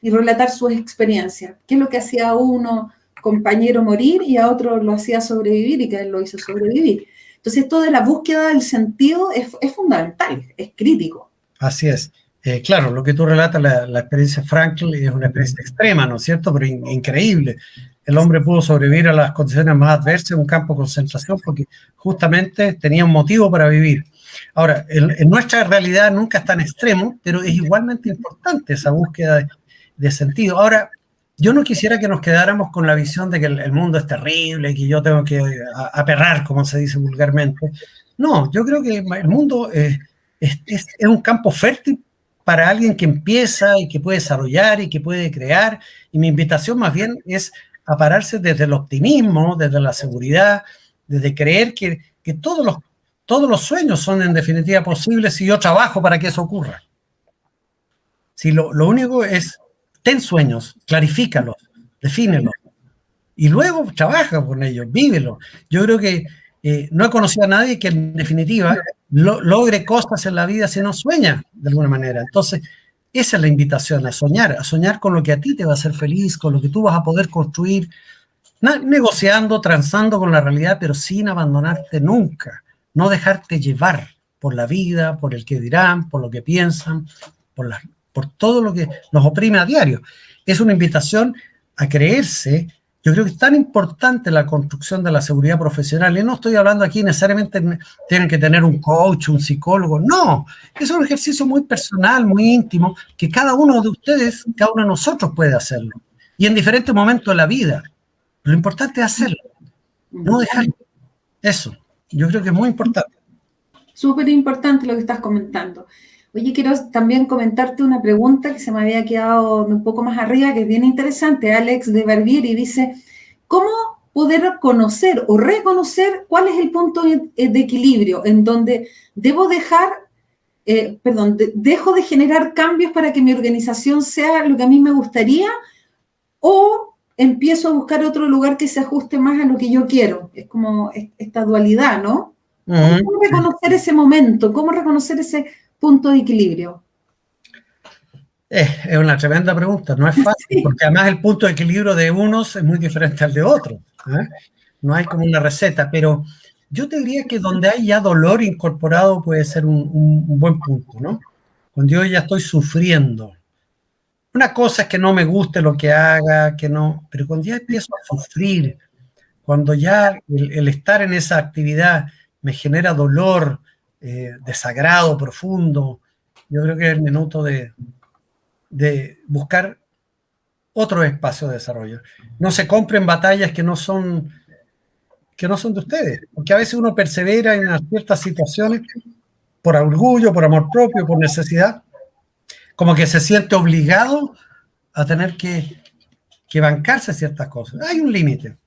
y relatar sus experiencias. ¿Qué es lo que hacía a uno compañero morir y a otro lo hacía sobrevivir y que él lo hizo sobrevivir? Entonces, esto de la búsqueda del sentido es fundamental, es crítico. Así es. Claro, lo que tú relatas, la experiencia Frankl es una experiencia extrema, ¿no es cierto? Pero increíble. el hombre pudo sobrevivir a las condiciones más adversas en un campo de concentración porque justamente tenía un motivo para vivir. Ahora, en nuestra realidad nunca es tan extremo, pero es igualmente importante esa búsqueda de sentido. Ahora, yo no quisiera que nos quedáramos con la visión de que el mundo es terrible, que yo tengo que aperrar, como se dice vulgarmente. No, yo creo que el mundo es un campo fértil para alguien que empieza y que puede desarrollar y que puede crear. Y mi invitación más bien es a pararse desde el optimismo, desde la seguridad, desde creer que todos los sueños son en definitiva posibles si yo trabajo para que eso ocurra. Si lo único es, ten sueños, clarifícalos, defínelos, y luego trabaja con ellos, vívelos. Yo creo que no he conocido a nadie que en definitiva logre cosas en la vida si no sueña de alguna manera. Entonces, esa es la invitación, a soñar con lo que a ti te va a hacer feliz, con lo que tú vas a poder construir, negociando, transando con la realidad, pero sin abandonarte nunca. No dejarte llevar por la vida, por el que dirán, por lo que piensan, por todo lo que nos oprime a diario. Es una invitación a creerse. Yo creo que es tan importante la construcción de la seguridad profesional. Y no estoy hablando aquí necesariamente tienen que tener un coach, un psicólogo. No, es un ejercicio muy personal, muy íntimo, que cada uno de ustedes, cada uno de nosotros puede hacerlo. Y en diferentes momentos de la vida. Lo importante es hacerlo, no dejarlo. Eso, yo creo que es muy importante. Súper importante lo que estás comentando. Oye, quiero también comentarte una pregunta que se me había quedado un poco más arriba, que es bien interesante. Alex de Barbieri dice, ¿cómo poder conocer o reconocer cuál es el punto de equilibrio en donde dejo de generar cambios para que mi organización sea lo que a mí me gustaría o empiezo a buscar otro lugar que se ajuste más a lo que yo quiero? Es como esta dualidad, ¿no? ¿Cómo reconocer ese momento? ¿Cómo reconocer ese punto de equilibrio? Es una tremenda pregunta, no es fácil, sí, porque además el punto de equilibrio de unos es muy diferente al de otros. No hay como una receta, pero yo te diría que donde hay ya dolor incorporado puede ser un buen punto, ¿no? Cuando yo ya estoy sufriendo. Una cosa es que no me guste lo que haga, que no, pero cuando ya empiezo a sufrir, cuando ya el estar en esa actividad me genera dolor, desagrado profundo, yo creo que es el minuto de buscar otro espacio de desarrollo. No se compren batallas que no son de ustedes, porque a veces uno persevera en ciertas situaciones por orgullo, por amor propio, por necesidad, como que se siente obligado a tener que bancarse ciertas cosas. Hay un límite.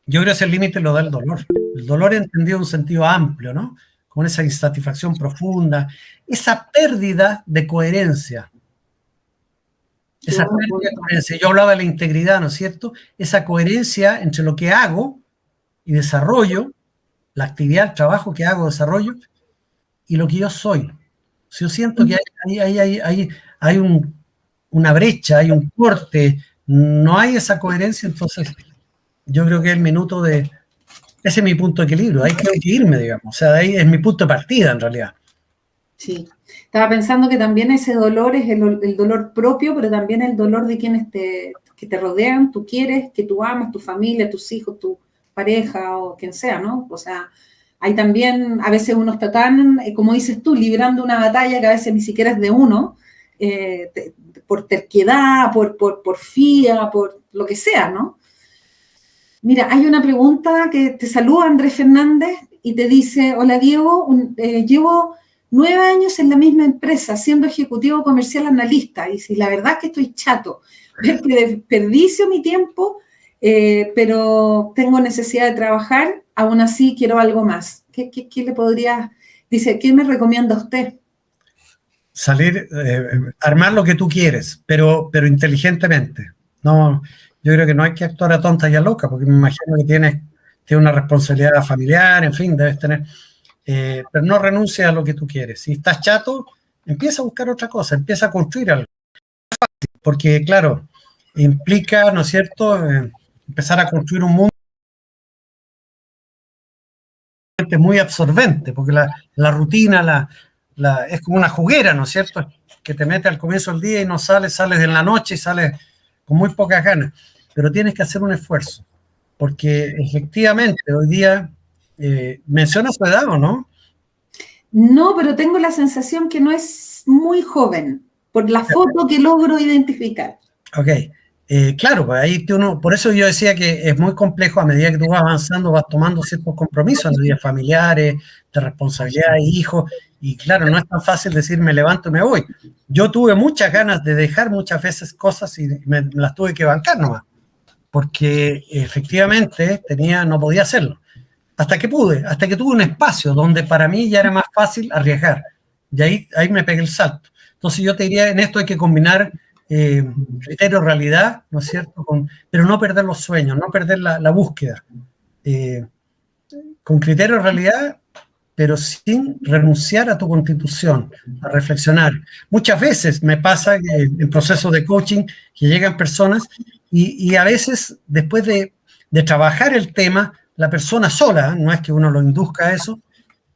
Yo creo que ese límite lo da el dolor. El dolor entendido en un sentido amplio, ¿no? Con esa insatisfacción profunda, esa pérdida de coherencia. Esa pérdida de coherencia. Yo hablaba de la integridad, ¿no es cierto? Esa coherencia entre lo que hago y desarrollo, la actividad, el trabajo que hago, desarrollo, y lo que yo soy. Si yo siento que hay una brecha, hay un corte, no hay esa coherencia, entonces yo creo que es el minuto de... Ese es mi punto de equilibrio, hay que irme, digamos. O sea, ahí es mi punto de partida, en realidad. Sí. Estaba pensando que también ese dolor es el dolor propio, pero también el dolor de quienes que te rodean, tú quieres, que tú amas, tu familia, tus hijos, tu pareja o quien sea, ¿no? O sea, hay también, a veces uno está tan, como dices tú, librando una batalla que a veces ni siquiera es de uno, por terquedad, por porfía, por lo que sea, ¿no? Mira, hay una pregunta que te saluda Andrés Fernández y te dice, hola Diego, llevo 9 años en la misma empresa, siendo ejecutivo comercial analista, y si la verdad es que estoy chato, es que desperdicio mi tiempo, pero tengo necesidad de trabajar, aún así quiero algo más. ¿Qué le podría, dice, qué me recomienda usted? Salir, armar lo que tú quieres, pero inteligentemente. No, yo creo que no hay que actuar a tonta y a loca, porque me imagino que tienes una responsabilidad familiar, en fin, debes tener... pero no renuncies a lo que tú quieres. Si estás chato, empieza a buscar otra cosa, empieza a construir algo. Porque, claro, implica, ¿no es cierto?, empezar a construir un mundo muy absorbente, porque la rutina es como una juguera, ¿no es cierto?, que te mete al comienzo del día y no sales en la noche y sales con muy pocas ganas. pero tienes que hacer un esfuerzo, porque efectivamente hoy día, ¿menciona su edad o no? No, pero tengo la sensación que no es muy joven, por la foto que logro identificar. Ok, claro, pues ahí uno, por eso yo decía que es muy complejo a medida que tú vas avanzando, vas tomando ciertos compromisos en la vida familiares, de responsabilidad de hijos, y claro, no es tan fácil decir me levanto y me voy. Yo tuve muchas ganas de dejar muchas veces cosas y me las tuve que bancar nomás, porque efectivamente no podía hacerlo. Hasta que pude, hasta que tuve un espacio donde para mí ya era más fácil arriesgar. Y ahí me pegué el salto. Entonces yo te diría, en esto hay que combinar criterio realidad, ¿no es cierto? Pero no perder los sueños, no perder la búsqueda. Con criterio realidad, pero sin renunciar a tu constitución, a reflexionar. Muchas veces me pasa que en procesos de coaching que llegan personas y a veces después de trabajar el tema, la persona sola, no es que uno lo induzca a eso,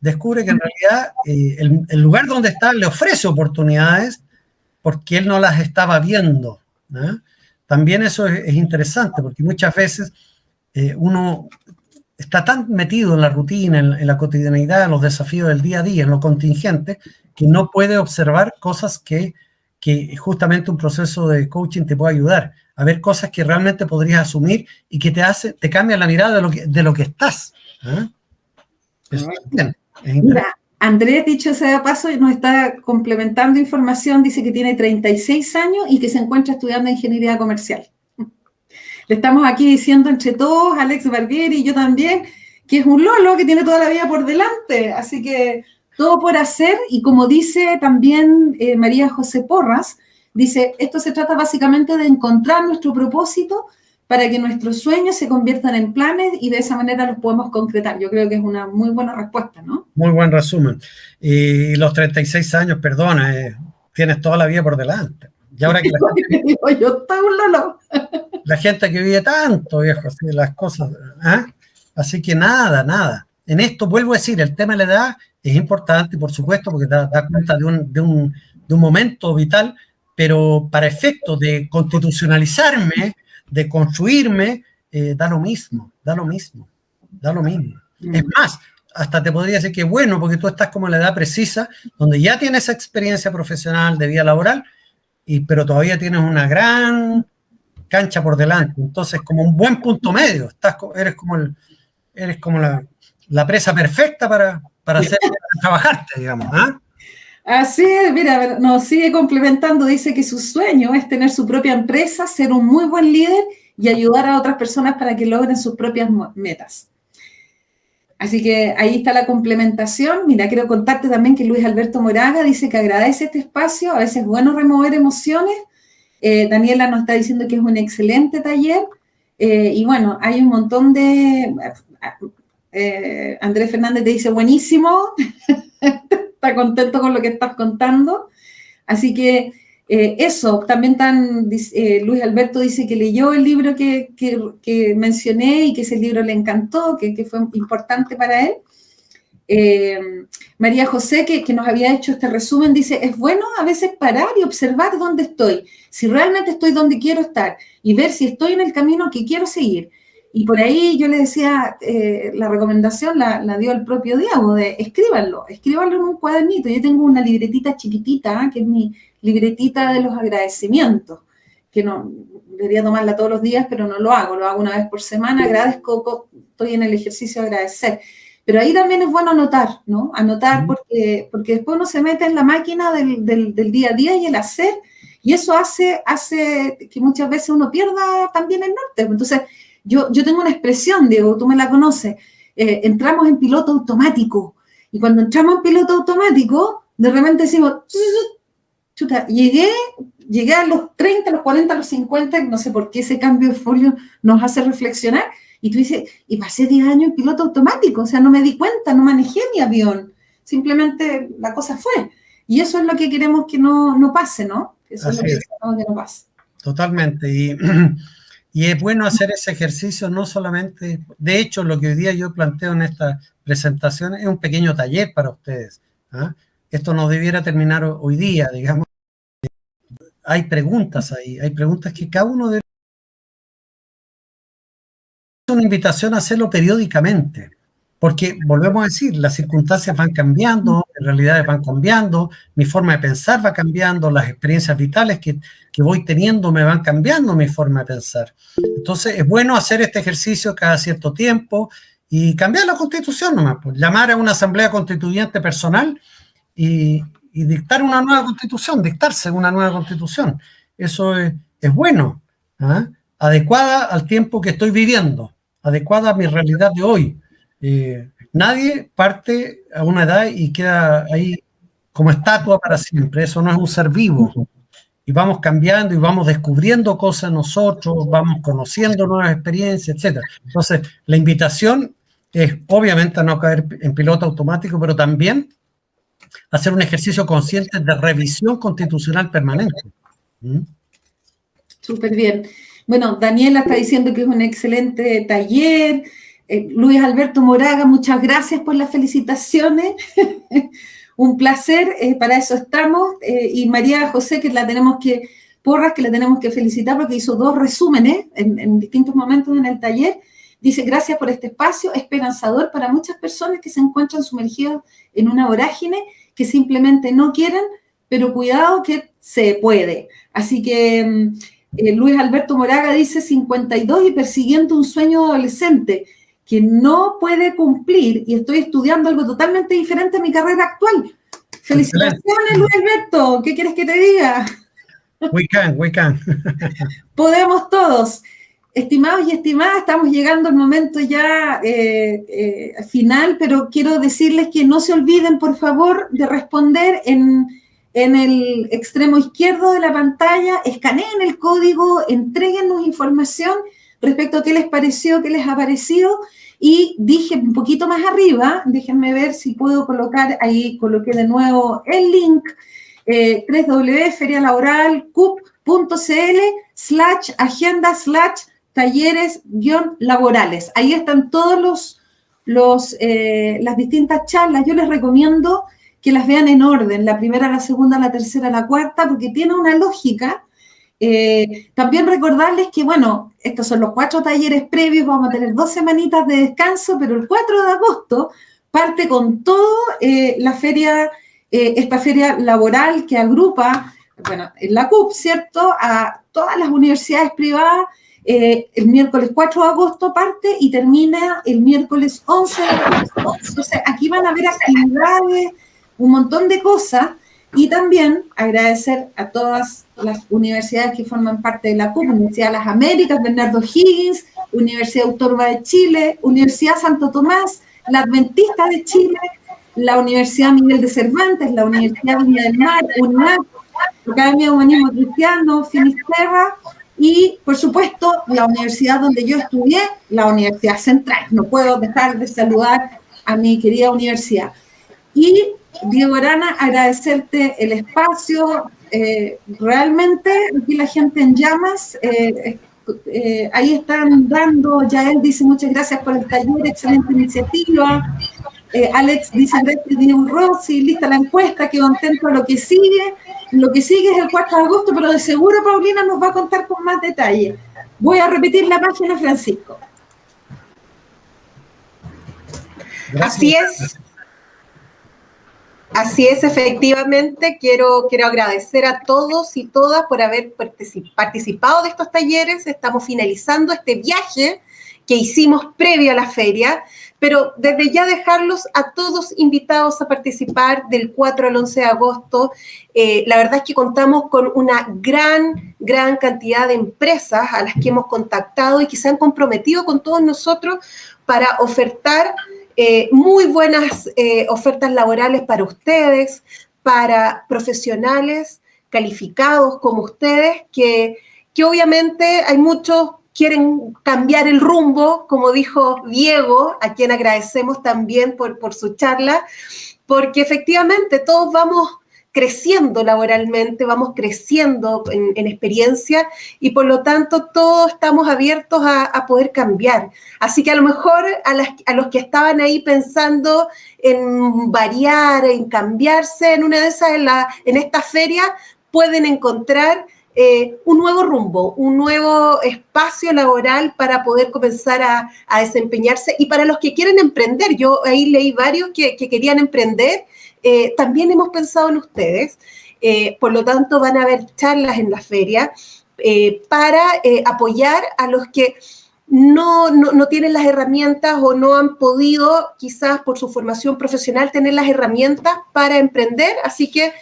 descubre que en realidad el lugar donde está le ofrece oportunidades porque él no las estaba viendo, ¿no? También eso es interesante porque muchas veces uno está tan metido en la rutina, en la cotidianidad, en los desafíos del día a día, en lo contingente, que no puede observar cosas que justamente un proceso de coaching te puede ayudar a ver cosas que realmente podrías asumir y que te cambia la mirada de lo que estás. ¿Eh? Eso también es interesante. Mira, Andrés, dicho sea de paso, nos está complementando información, dice que tiene 36 años y que se encuentra estudiando ingeniería comercial. Le estamos aquí diciendo entre todos, Alex Barbieri y yo también, que es un lolo que tiene toda la vida por delante, así que todo por hacer, y como dice también María José Porras, dice, esto se trata básicamente de encontrar nuestro propósito para que nuestros sueños se conviertan en planes y de esa manera los podemos concretar. Yo creo que es una muy buena respuesta, ¿no? Muy buen resumen. Y los 36 años, perdona, tienes toda la vida por delante. Y ahora que yo estoy un lolo. La gente que vive tanto, viejo, así, las cosas. ¿Ah? Así que nada. En esto vuelvo a decir, el tema de la edad es importante, por supuesto, porque da cuenta de un momento vital, pero para efectos de constitucionalizarme, de construirme, da lo mismo. Es más, hasta te podría decir que es bueno, porque tú estás como en la edad precisa, donde ya tienes experiencia profesional de vida laboral, pero todavía tienes una gran cancha por delante. Entonces, como un buen punto medio, eres como la presa perfecta para trabajarte, digamos. ¿Ah? Así es, mira, nos sigue complementando, dice que su sueño es tener su propia empresa, ser un muy buen líder y ayudar a otras personas para que logren sus propias metas. Así que ahí está la complementación. Mira, quiero contarte también que Luis Alberto Moraga dice que agradece este espacio, a veces es bueno remover emociones. Daniela nos está diciendo que es un excelente taller. Y bueno, hay un montón de... Andrés Fernández te dice, buenísimo, está contento con lo que estás contando. Así que eso, también Luis Alberto dice que leyó el libro que mencioné y que ese libro le encantó, que fue importante para él. María José, que nos había hecho este resumen, dice, es bueno a veces parar y observar dónde estoy, si realmente estoy donde quiero estar y ver si estoy en el camino que quiero seguir. Y por ahí yo le decía, la recomendación la dio el propio Diego, de escríbanlo en un cuadernito. Yo tengo una libretita chiquitita, que es mi libretita de los agradecimientos, que no debería tomarla todos los días, pero no lo hago una vez por semana, agradezco, estoy en el ejercicio de agradecer. Pero ahí también es bueno anotar, ¿no? Anotar porque después uno se mete en la máquina del día a día y el hacer, y eso hace que muchas veces uno pierda también el norte. Entonces, yo tengo una expresión, Diego, tú me la conoces, entramos en piloto automático, y cuando entramos en piloto automático, de repente decimos, chuta, llegué a los 30, a los 40, a los 50, no sé por qué ese cambio de folio nos hace reflexionar, y tú dices, y pasé 10 años en piloto automático, o sea, no me di cuenta, no manejé mi avión, simplemente la cosa fue. Y eso es lo que queremos que no pase, ¿no? Eso Así es lo que queremos que no pase. Totalmente. Y es bueno hacer ese ejercicio, no solamente, de hecho, lo que hoy día yo planteo en esta presentación es un pequeño taller para ustedes. ¿Ah? Esto no debiera terminar hoy día, digamos. Hay preguntas ahí, hay preguntas que cada uno debe una invitación a hacerlo periódicamente, porque volvemos a decir, las circunstancias van cambiando, las realidades van cambiando, mi forma de pensar va cambiando, las experiencias vitales que voy teniendo me van cambiando mi forma de pensar. Entonces es bueno hacer este ejercicio cada cierto tiempo y cambiar la Constitución nomás, pues, llamar a una asamblea constituyente personal y dictar una nueva Constitución, dictarse una nueva Constitución. Eso es bueno, ¿ah? Adecuada al tiempo que estoy viviendo, adecuada a mi realidad de hoy. Nadie parte a una edad y queda ahí como estatua para siempre. Eso no es un ser vivo. Y vamos cambiando y vamos descubriendo cosas nosotros, vamos conociendo nuevas experiencias, etc. Entonces, la invitación es obviamente a no caer en piloto automático, pero también hacer un ejercicio consciente de revisión constitucional permanente. Súper bien. Bueno, Daniela está diciendo que es un excelente taller. Luis Alberto Moraga, muchas gracias por las felicitaciones. Un placer, para eso estamos. Y María José, que la tenemos que felicitar porque hizo 2 resúmenes en distintos momentos en el taller. Dice, gracias por este espacio esperanzador para muchas personas que se encuentran sumergidas en una vorágine que simplemente no quieren, pero cuidado que se puede. Así que Luis Alberto Moraga dice 52 y persiguiendo un sueño adolescente que no puede cumplir y estoy estudiando algo totalmente diferente a mi carrera actual. Felicitaciones, Luis Alberto. ¿Qué quieres que te diga? We can. Podemos todos. Estimados y estimadas, estamos llegando al momento ya final, pero quiero decirles que no se olviden, por favor, de responder en el extremo izquierdo de la pantalla, escaneen el código, entréguennos información respecto a qué les pareció, qué les ha parecido, y dije un poquito más arriba, déjenme ver si puedo colocar, ahí coloqué de nuevo el link, www.ferialaboral.cl/agenda/talleres-laborales. Ahí están todos las distintas charlas. Yo les recomiendo que las vean en orden, la primera, la segunda, la tercera, la cuarta, porque tiene una lógica. También recordarles que, bueno, estos son los 4 talleres previos, vamos a tener 2 semanitas de descanso, pero el 4 de agosto parte con todo la feria, esta feria laboral que agrupa, bueno, en la CUP, ¿cierto?, a todas las universidades privadas. El miércoles 4 de agosto parte y termina el miércoles 11 de agosto. Entonces, aquí van a haber actividades, un montón de cosas. Y también agradecer a todas las universidades que forman parte de la CUP, Universidad de las Américas, Bernardo Higgins, Universidad Autónoma de Chile, Universidad Santo Tomás, la Adventista de Chile, la Universidad Miguel de Cervantes, la Universidad Viña del Mar, UNAP, Academia de Humanismo Cristiano, Finisterra y, por supuesto, la universidad donde yo estudié, la Universidad Central. No puedo dejar de saludar a mi querida universidad. Y Diego Arana, agradecerte el espacio, realmente aquí la gente en llamas, ahí están dando, Yael dice muchas gracias por el taller, excelente iniciativa, Alex dice gracias Diego Rossi, lista la encuesta, quedo atento a lo que sigue es el 4 de agosto, pero de seguro Paulina nos va a contar con más detalle. Voy a repetir la página, Francisco. Gracias. Así es, efectivamente, quiero agradecer a todos y todas por haber participado de estos talleres. Estamos finalizando este viaje que hicimos previo a la feria, pero desde ya dejarlos a todos invitados a participar del 4 al 11 de agosto. La verdad es que contamos con una gran cantidad de empresas a las que hemos contactado y que se han comprometido con todos nosotros para ofertar muy buenas ofertas laborales para ustedes, para profesionales calificados como ustedes, que obviamente hay muchos quieren cambiar el rumbo, como dijo Diego, a quien agradecemos también por su charla, porque efectivamente todos vamos creciendo laboralmente, vamos creciendo en experiencia y por lo tanto todos estamos abiertos a poder cambiar. Así que a lo mejor a los que estaban ahí pensando en variar, en cambiarse, en una de esas, en esta feria, pueden encontrar un nuevo rumbo, un nuevo espacio laboral para poder comenzar a desempeñarse. Y para los que quieren emprender, yo ahí leí varios que querían emprender, también hemos pensado en ustedes. Por lo tanto, van a haber charlas en la feria para apoyar a los que no tienen las herramientas o no han podido, quizás por su formación profesional, tener las herramientas para emprender. Así que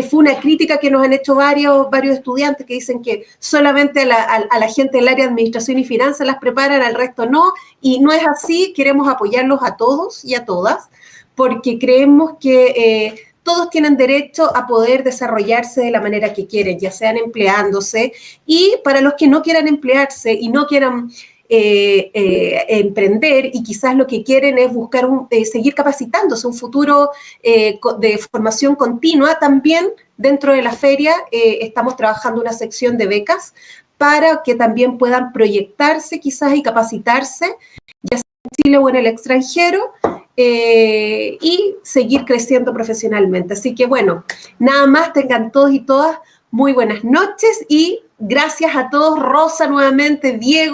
fue una crítica que nos han hecho varios estudiantes que dicen que solamente a la gente del área de administración y finanzas las preparan, al resto no, y no es así. Queremos apoyarlos a todos y a todas, porque creemos que todos tienen derecho a poder desarrollarse de la manera que quieren, ya sean empleándose, y para los que no quieran emplearse y no quieran emprender y quizás lo que quieren es buscar seguir capacitándose, un futuro de formación continua, también dentro de la feria estamos trabajando una sección de becas para que también puedan proyectarse quizás y capacitarse, ya sea en Chile o en el extranjero, y seguir creciendo profesionalmente. Así que bueno, nada más, tengan todos y todas muy buenas noches y gracias a todos. Rosa nuevamente, Diego.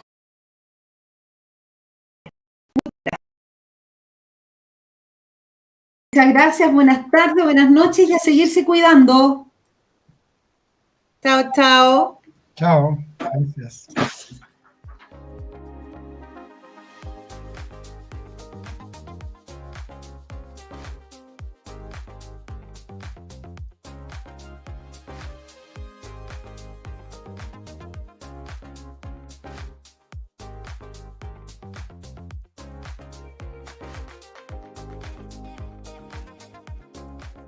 Muchas gracias, buenas tardes, buenas noches y a seguirse cuidando. Chao, chao. Chao, gracias.